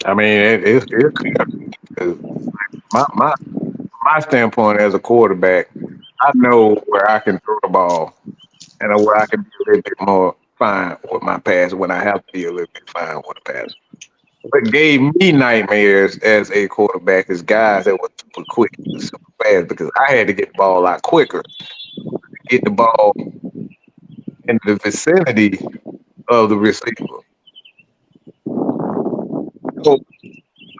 I mean, it's clear. My my standpoint as a quarterback, I know where I can throw the ball and where I can be a little bit more fine with my pass when I have to be a little bit fine with the pass. What gave me nightmares as a quarterback is guys that were super quick, super fast, because I had to get the ball a lot quicker, get the ball in the vicinity of the receiver. So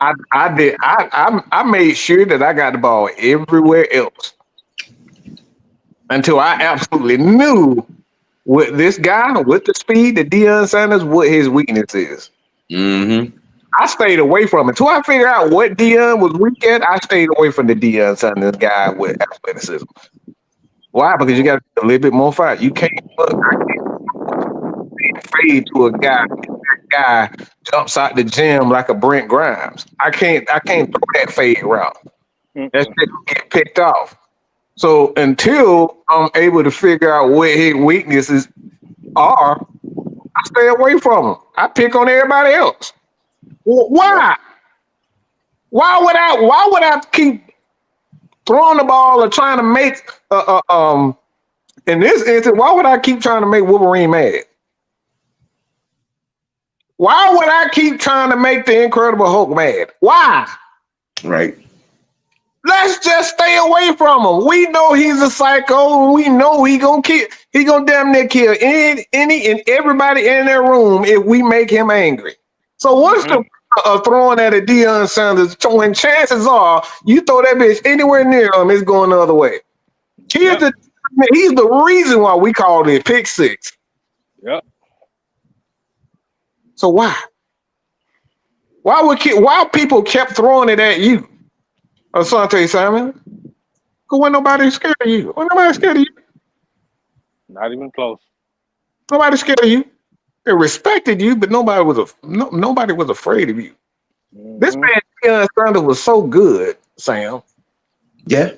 I made sure that I got the ball everywhere else until I absolutely knew with this guy with the speed that Deion Sanders, what his weakness is. Mm-hmm. I stayed away from it. Until I figured out what Deion was weak at, I stayed away from the Deion Sanders guy with athleticism. Why? Because you got to be a little bit more fight. You can't look. I can't fade to a guy. Guy jumps out the gym like a Brent Grimes. I can't. I can't throw that fade route. That Mm-mm. shit get picked off. So until I'm able to figure out what his weaknesses are, I stay away from him. I pick on everybody else. Yep. Why? Why would I keep throwing the ball or trying to make in this instance? Why would I keep trying to make Wolverine mad? Why would I keep trying to make the Incredible Hulk mad? Why? Right. Let's just stay away from him. We know he's a psycho. We know he gonna kill. He gonna damn near kill any and everybody in that room if we make him angry. So what's Mm-hmm. the throwing at a Deion Sanders when chances are you throw that bitch anywhere near him, it's going the other way. He's Yep. the reason why we called it pick six. Yep. So why? Why people kept throwing it at you, Asante Simon? Because when nobody scared of you. When nobody scared of you. Not even close. Nobody scared of you. They respected you, but nobody was afraid of you. This Mm-hmm. man Deion Sanders was so good, Sam. Yeah.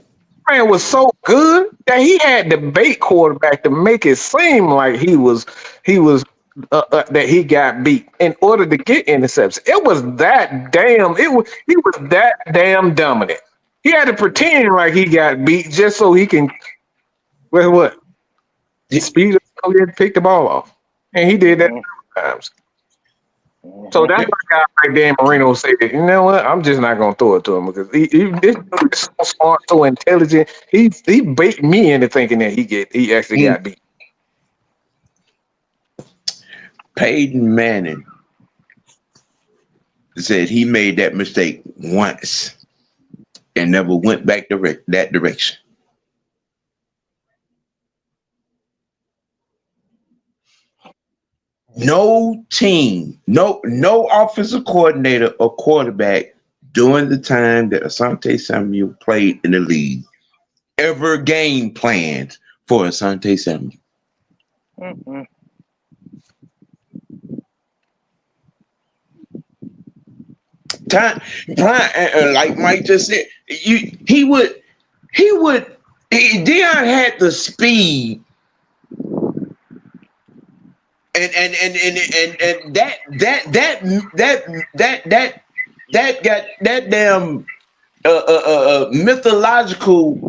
Man was so good that he had debate quarterback to make it seem like he was that he got beat in order to get interceptions. It was that damn. He was that damn dominant. He had to pretend like he got beat just so he can what Y- speed up so he had to pick the ball off, and he did that Mm-hmm. times. So Mm-hmm. that's yeah. why a guy like Dan Marino said, you know what? I'm just not gonna throw it to him because this dude is so smart, so intelligent. He bait me into thinking that he actually Mm. got beat. Peyton Manning said he made that mistake once and never went back that direction. No team, no offensive coordinator or quarterback during the time that Asante Samuel played in the league ever game planned for Asante Samuel. Mm-hmm. Time, like Mike just said, he would, he would, Dion had the speed, and that got that damn mythological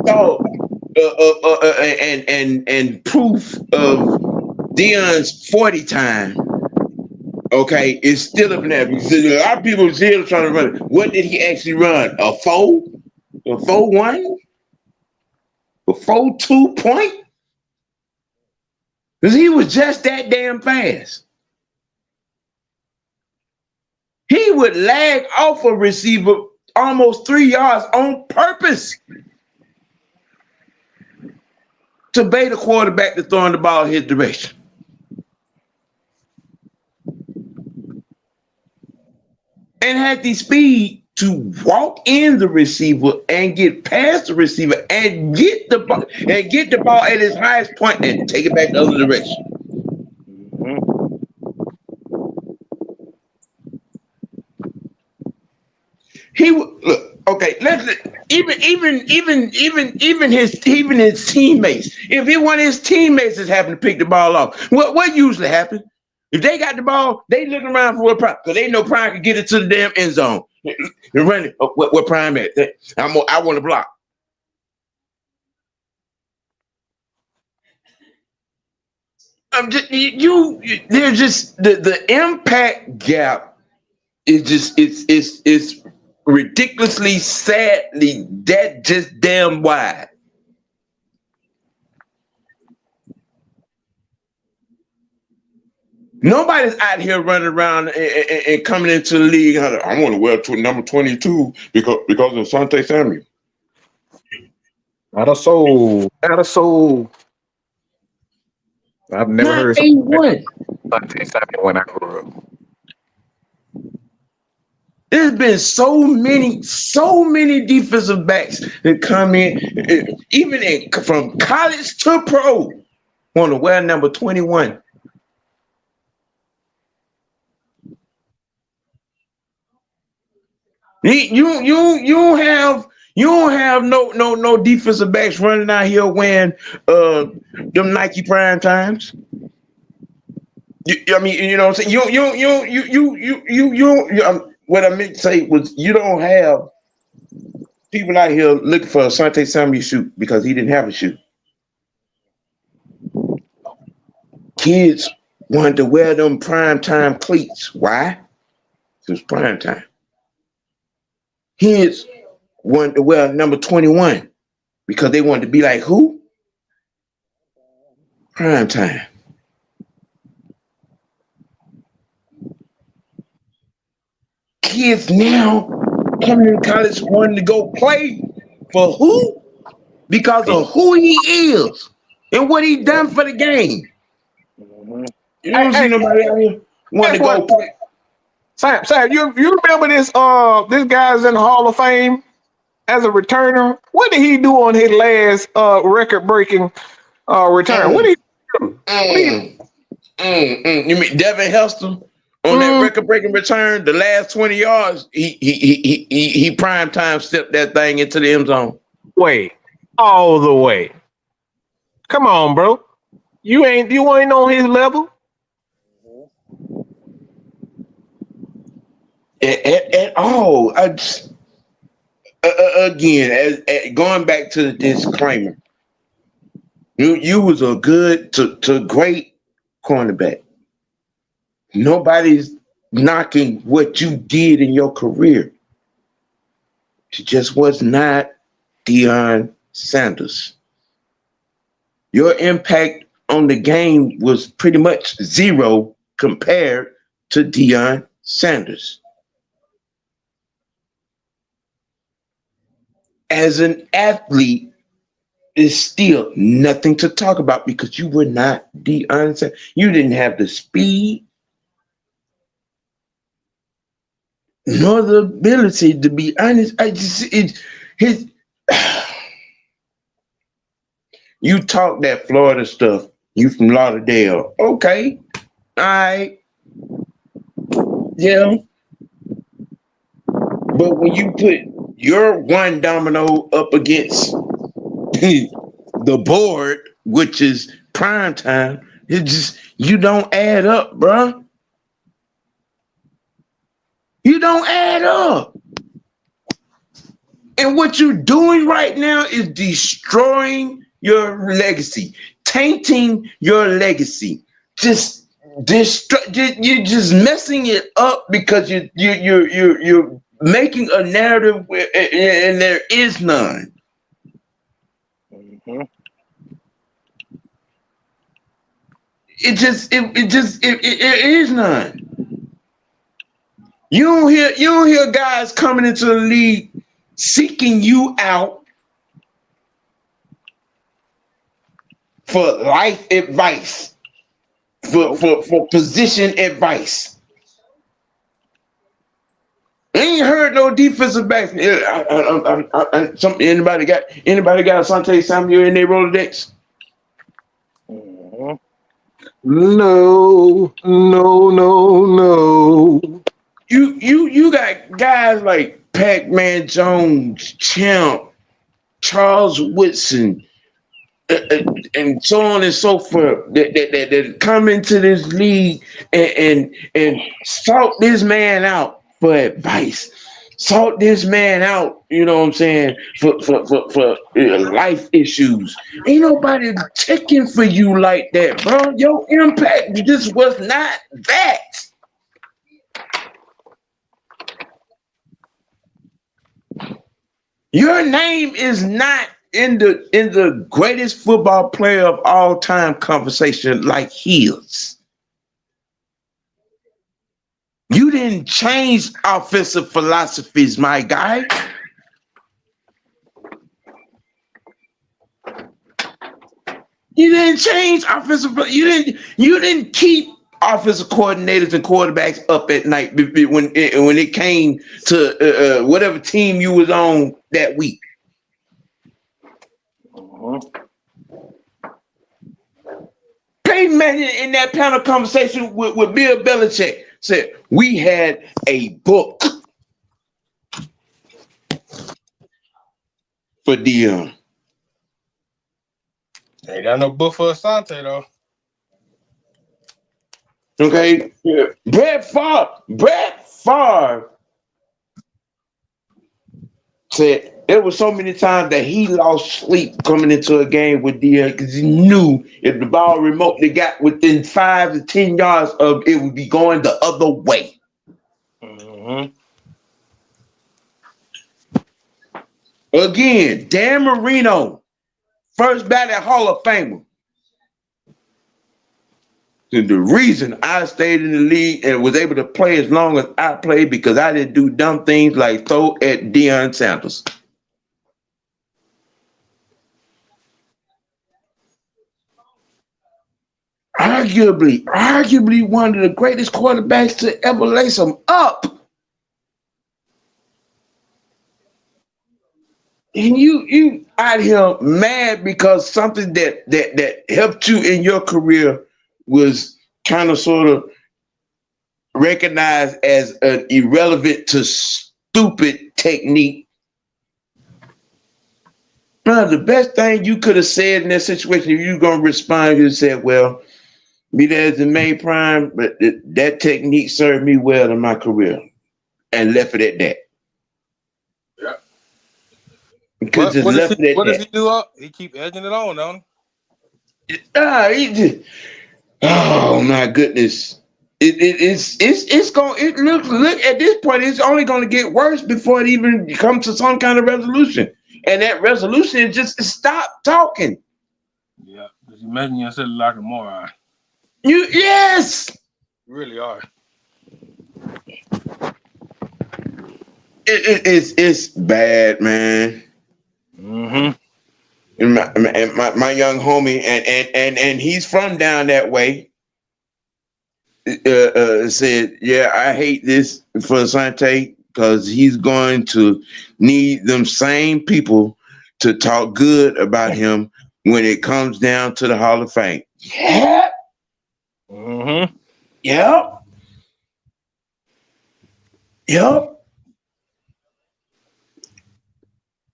thought and proof of Dion's 40 time. Okay, it's still up in there because a lot of people still trying to run it. What did he actually run? A 4-1? A 4-2 point? Because he was just that damn fast. He would lag off a receiver almost 3 yards on purpose to bait a quarterback to throwing the ball his direction. And had the speed to walk in the receiver and get past the receiver and get the ball at its highest point and take it back the other direction. Mm-hmm. He would look okay. Let's even his teammates. If he one of his teammates is having to pick the ball off, what usually happens? If they got the ball, they looking around for what Prime because they know Prime can get it to the damn end zone. And run it. What Prime at? I want to block. I'm just They're just the impact gap is just it's ridiculously sadly that just damn wide. Nobody's out here running around and coming into the league. I want to wear number 22 because of Sante Samuel. Not a soul. Not a soul. I've never Not heard something like 81. Asante Samuel when I grew up. There's been so many defensive backs that come in, even from college to pro, want to wear number 21. You don't have no defensive backs running out here wearing uh them Nike prime times. I mean, you know what I'm saying? What I meant to say was you don't have people out here looking for Asante Samuel shoe because he didn't have a shoe. Kids wanted to wear them prime time cleats. Why? It was prime time. Kids wanted to wear number 21 because they wanted to be like who? Prime time. Kids now coming to college wanting to go play for who? Because of who he is and what he done for the game. Mhm. You Hey, don't see hey, nobody out here wanting guess to go what? play. Sam, you remember this guy's in the Hall of Fame as a returner? What did he do on his last record breaking return? What Mm, did he do? What did mm, You mean Devin Hester he, on that record breaking return, the last 20 yards, he prime time stepped that thing into the end zone. way, all the way. Come on, bro. You ain't on his level. At all. Again, going back to the disclaimer, you was a good to great cornerback. Nobody's knocking what you did in your career. It just was not Deion Sanders. Your impact on the game was pretty much zero compared to Deion Sanders. As an athlete, is still nothing to talk about because you were not Deion Sanders. You didn't have the speed nor the ability to be honest. I just his you talk that Florida stuff. You from Lauderdale. Okay. All right. Yeah. But when you put your one domino up against the board, which is prime time, it just you don't add up, bruh. You don't add up. And what you're doing right now is destroying your legacy, tainting your legacy. Just you're just messing it up because you're making a narrative where, and there is none. Mhm. It is none. You don't hear guys coming into the league seeking you out for life advice, for Nope. for position advice. I ain't heard no defensive backs. Anybody got Asante Samuel in their Rolodex? Mhm. No, no, no, no. You got guys like Pac-Man Jones, Champ, Charles Woodson, and so on and so forth that come into this league and sought this man out for advice, sought this man out, you know what I'm saying, for life issues. Ain't nobody checking for you like that, bro. Your impact just was not that. Your name is not in the greatest football player of all time conversation like his. You didn't change offensive philosophies, my guy. You didn't change offensive. You didn't keep offensive coordinators and quarterbacks up at night when it came to whatever team you was on that week. Mhm. Peyton Manning in that panel conversation with Bill Belichick said we had a book for Deon. Ain't got no book for Asante though. Okay, yeah. Brett Favre said there was so many times that he lost sleep coming into a game with Dion because he knew if the ball remotely got within 5 to 10 yards of it would be going the other way. Mm-hmm. Again, Dan Marino, first ballot Hall of Famer. And the reason I stayed in the league and was able to play as long as I played because I didn't do dumb things like throw at Deion Sanders. Arguably one of the greatest quarterbacks to ever lace them up. And you out here mad because something that helped you in your career was kind of sort of recognized as an irrelevant to stupid technique. Bro, the best thing you could have said in that situation, if you gonna respond, you said, "Well, be that as the main prime, but that technique served me well in my career," and left it at that. Yeah. You could But just left it what at does he do up? He keep edging it on, don't that. He just, oh my goodness. It's going it look at this point it's only going to get worse before it even comes to some kind of resolution. And that resolution is just stop talking. he? Yeah. Because you making yourself look like a moron. You yes. You really are. It's bad, man. Mm-hmm. And my young homie and he's from down that way. Said, "Yeah, I hate this for Asante because he's going to need them same people to talk good about him when it comes down to the Hall of Fame." Yeah, Mm-hmm. yep, yep.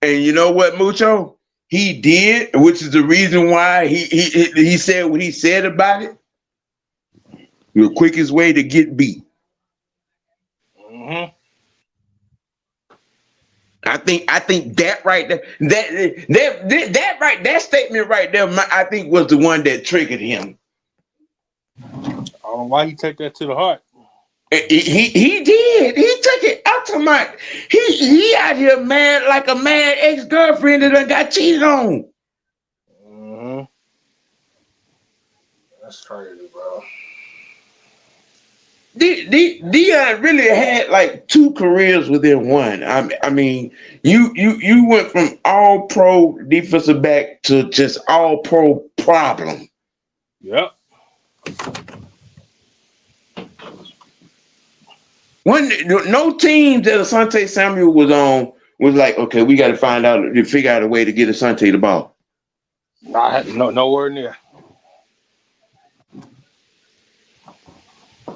And you know what, Mucho? He did, which is the reason why he said what he said about it. The quickest way to get beat. Mm-hmm. I think that right there, that statement right there, I think was the one that triggered him. I don't know why he take that to the heart. He did. He took it. I'm talking about he out here mad like a mad ex-girlfriend that done got cheated on. Mm-hmm. That's crazy, bro. Dion really had like two careers within one. I mean, you went from all pro defensive back to just all pro problem. Yep. No teams that Asante Samuel was on was like, okay, we got to figure out a way to get Asante the ball. Nowhere near.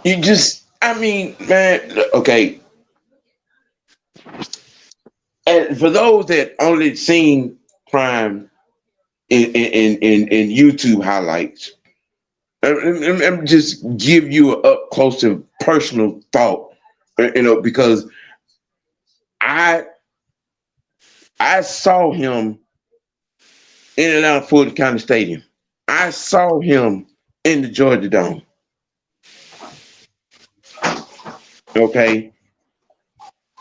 You just, I mean, man, okay. And for those that only seen Prime in YouTube highlights, let me just give you an up close and personal thought, because I I saw him in and out of Fulton County Stadium. I saw him in the Georgia Dome. Okay.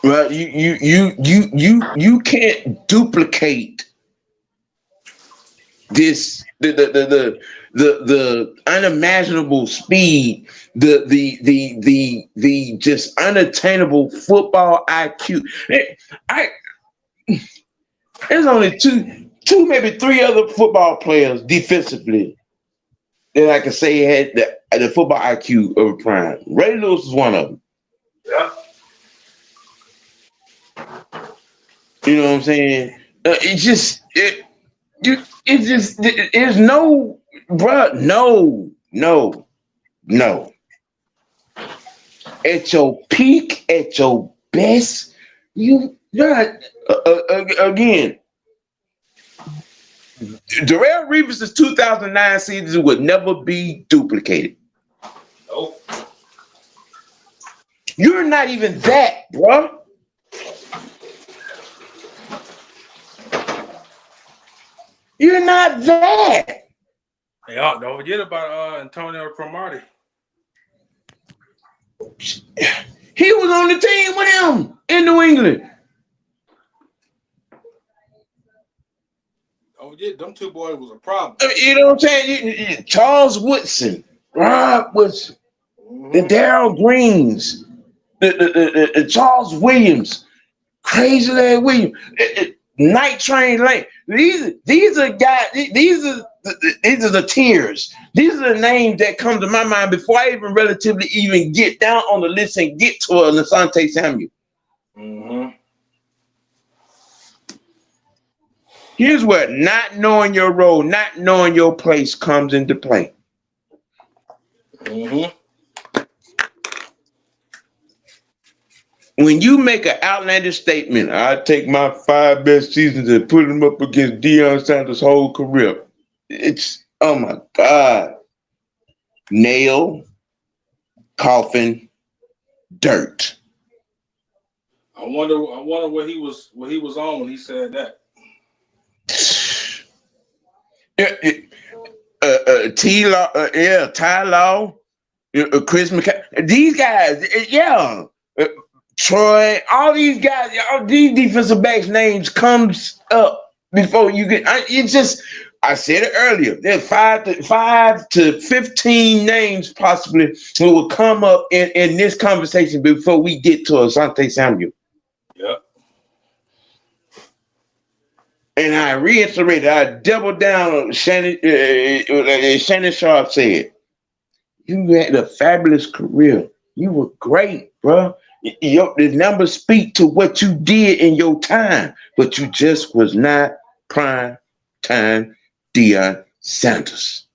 Well, you can't duplicate this the unimaginable speed, the just unattainable football IQ. I There's only two maybe three other football players defensively that I could say had the football IQ of a prime. Ray Lewis is one of them. Yeah. You know what I'm saying? There's no, bruh, no. At your peak, at your best, again, Darrell Reeves' 2009 season would never be duplicated. Nope. You're not even that, bruh. You're not that. Hey, don't forget about Antonio Cromartie. He was on the team with him in New England. Don't forget, them two boys was a problem. You know what I'm saying? Charles Woodson, Rob Woodson, the Darryl Greens, the Charles Williams, Crazy Larry Williams, Night Train Lane. These are guys. These are the tiers. These are the names that come to my mind before I even relatively even get down on the list and get to an Asante Samuel. Mm-hmm. Here's where not knowing your role, not knowing your place comes into play. Mm-hmm. When you make an outlandish statement, I take my 5 best seasons and put them up against Deon Sanders' whole career. It's, oh my God. Nail, coffin, dirt. I wonder what he was on when he said that. Ty Law, Chris McCall, these guys, Troy, all these guys, all these defensive backs names comes up before you get. I said it earlier. There's 5 to 15 names possibly who will come up in this conversation before we get to Asante Samuel. Yep. And I reiterated, I doubled down on Shannon Sharp said, you had a fabulous career. You were great, bro. The numbers speak to what you did in your time, but you just was not prime time Deon Sanders.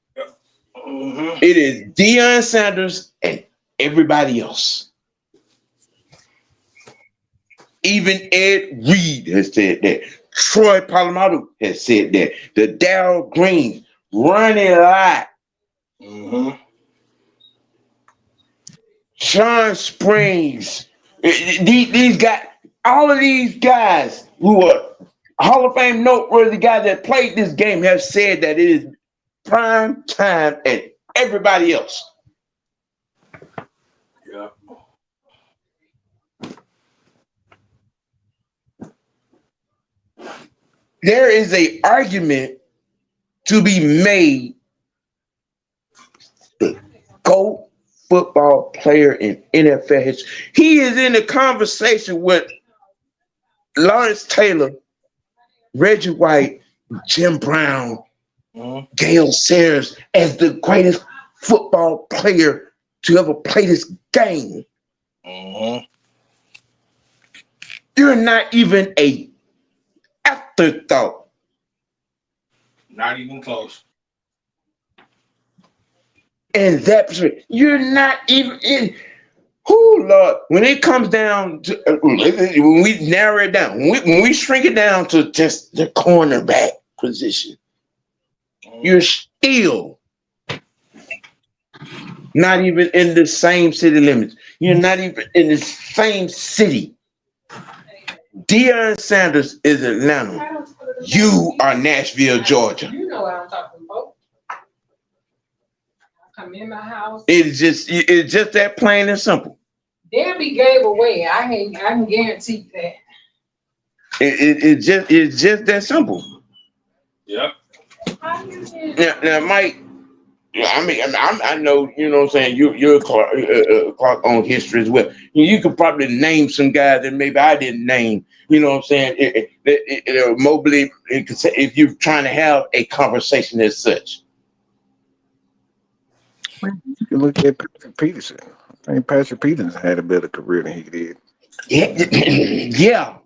Mm-hmm. It is Deon Sanders and everybody else. Even Ed Reed has said that. Troy Polamalu has said that. The Darryl Green, Ronnie Lott, Mm-hmm. Sean Springs, these guys, all of these guys who are Hall of Fame noteworthy guys that played this game have said that it is prime time and everybody else. Yeah. There is an argument to be made. The GOAT football player in NFL history. He is in the conversation with Lawrence Taylor, Reggie White, Jim Brown, Gale Sayers as the greatest football player to ever play this game. Mm-hmm. You're not even a afterthought. Not even close. In that perspective, you're not even in. Who, Lord, when it comes down to when we narrow it down, when we shrink it down to just the cornerback position, you're still not even in the same city limits. You're not even in the same city. Deon Sanders is Atlanta. You are Nashville, Georgia. You know what I'm talking about. Come in my house. It's just that plain and simple. Debbie gave away. I can guarantee that. It's just that simple. Yep. Now, Mike. I know, you know what I'm saying, you're a Clark on history as well. You could probably name some guys that maybe I didn't name, you know what I'm saying, Mobley, if you're trying to have a conversation as such. You can look at Patrick Peterson. I think Patrick Peterson had a better career than he did. Yeah, yeah.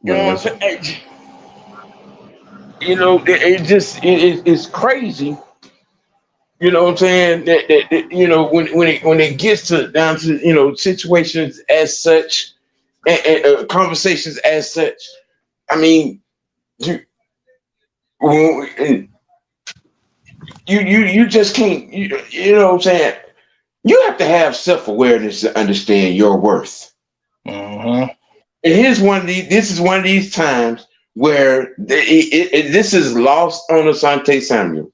You But know yes, what I'm saying? It's crazy. You know what I'm saying? When it gets to down to situations as such, and conversations as such. I mean, you you you just can't. You know what I'm saying? You have to have self awareness to understand your worth. Mm-hmm. And here's one of these. This is one of these times where this is lost on Asante Samuel.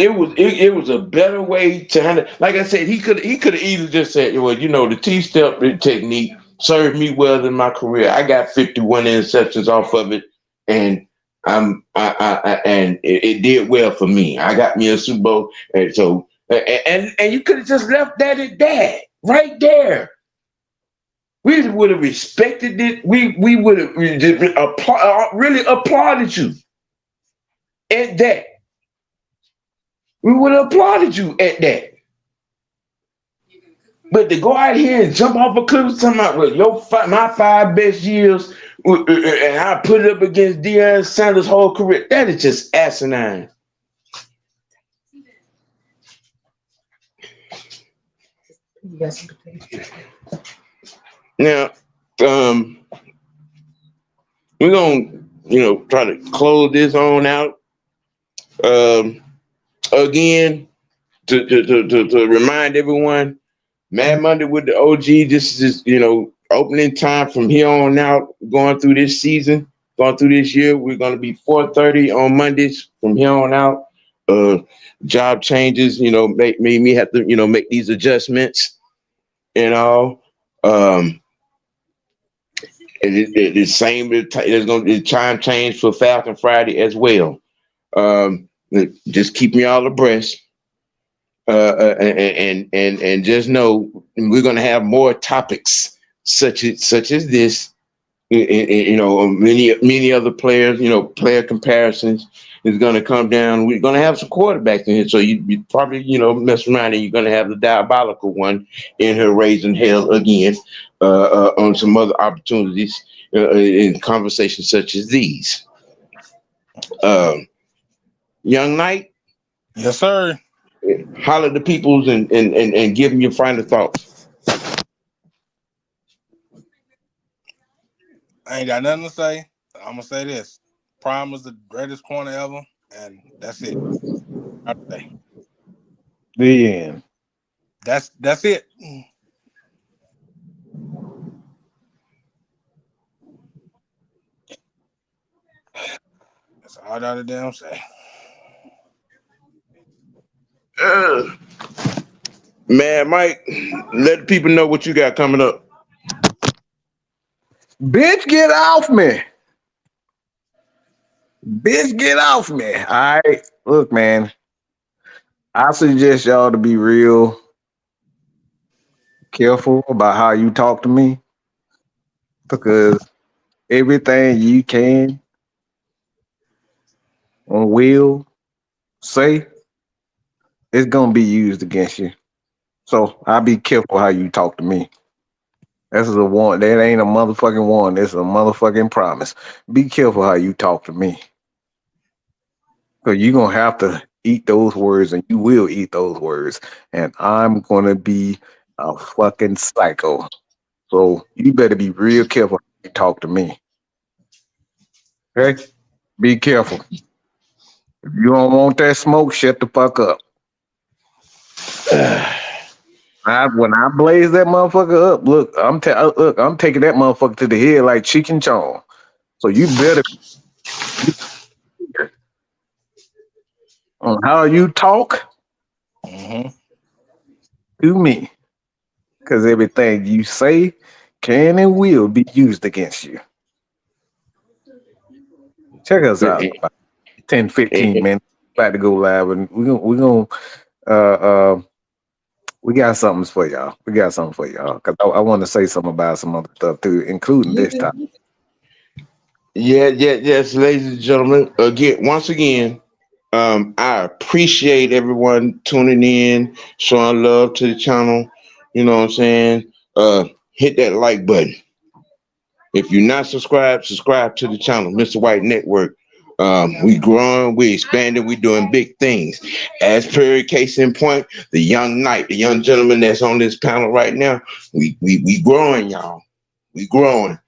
It was a better way to handle. Like I said, he could have easily just said, well, the T-step technique served me well in my career. I got 51 interceptions off of it, and it did well for me. I got me a Super Bowl, and so and you could have just left that at that right there. We would have respected it. We would have really applauded you at that. We would have applauded you at that. But to go out here and jump off a cliff, talking about well, my 5 best years, and I put it up against Deion Sanders' whole career, that is just asinine. Now, um, we're gonna, try to close this on out. Um, Again, to remind everyone, Mad Monday with the OG. This is opening time from here on out. Going through this season, going through this year, we're going to be 4:30 on Mondays from here on out. Uh, Job changes, made me have to make these adjustments and all. The same. There's going to be time change for Falcon Friday as well. Um, just keep me all abreast. And just know we're going to have more topics such as this. Many other players. Player comparisons is going to come down. We're going to have some quarterbacks in here, so you probably mess around and you're going to have the diabolical one in her raising hell again on some other opportunities in conversations such as these. Um, Young Knight, Yes, sir. holler at the peoples and give them your final thoughts. I ain't got nothing to say. I'm gonna say this: Prime was the greatest corner ever, and that's it. I'd say the end. that's it. That's all I gotta damn say. Uh, Man, Mike, let the people know what you got coming up. Bitch, get off me. Bitch, get off me. All right. Look, man, I suggest y'all to be real careful about how you talk to me because everything you can and will say is going to be used against you. So I'll be careful how you talk to me. This is a warrant. That ain't a motherfucking warrant. This is a motherfucking promise. Be careful how you talk to me. Because you're going to have to eat those words and you will eat those words. And I'm going to be a fucking psycho. So you better be real careful how you talk to me. Okay? Be careful. If you don't want that smoke, shut the fuck up. When I blaze that motherfucker up, look, I'm taking that motherfucker to the head like chicken chong. So you better be clear on how you talk Mm-hmm. to me, because everything you say can and will be used against you. Check us out in about 10, 15 minutes. About to go live, and we're gonna uh uh we got something for y'all. We got something for y'all because I want to say something about some other stuff too, including this topic. Yes, ladies and gentlemen. Once again, I appreciate everyone tuning in, showing love to the channel. You know what I'm saying? Hit that like button. If you're not subscribed, subscribe to the channel, Mr. White Network. We growing, we expanding, we doing big things. As per case in point, the young knight, the young gentleman that's on this panel right now, we growing, y'all. We growing,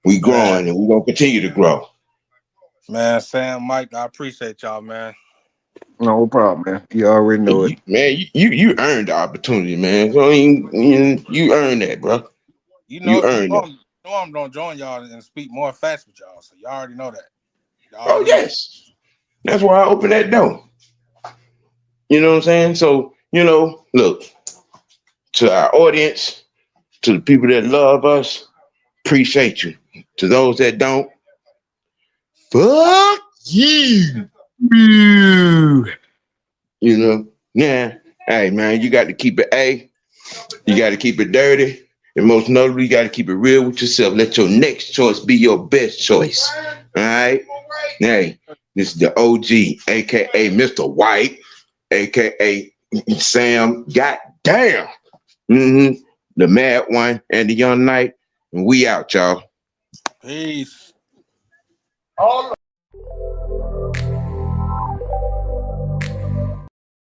Man, and we're gonna continue to grow. man, Sam, Mike, I appreciate y'all, man. No problem, man. You already know it. Man, you earned the opportunity, man. So you earned that, bro. You earned that. You know I'm gonna join y'all and speak more facts with y'all, so y'all already know that. Y'all Oh already know. yes, that's why I opened that door. You know what I'm saying? So look, to our audience, to the people that love us, appreciate you. To those that don't, fuck you. Ooh. Yeah. Hey man, you got to keep it A. You got to keep it dirty. And most notably, you got to keep it real with yourself. Let your next choice be your best choice. All right? Hey, this is the OG, a.k.a. Mr. White, a.k.a. Sam. Goddamn. The Mad One and the Young Knight. And we out, y'all. Peace.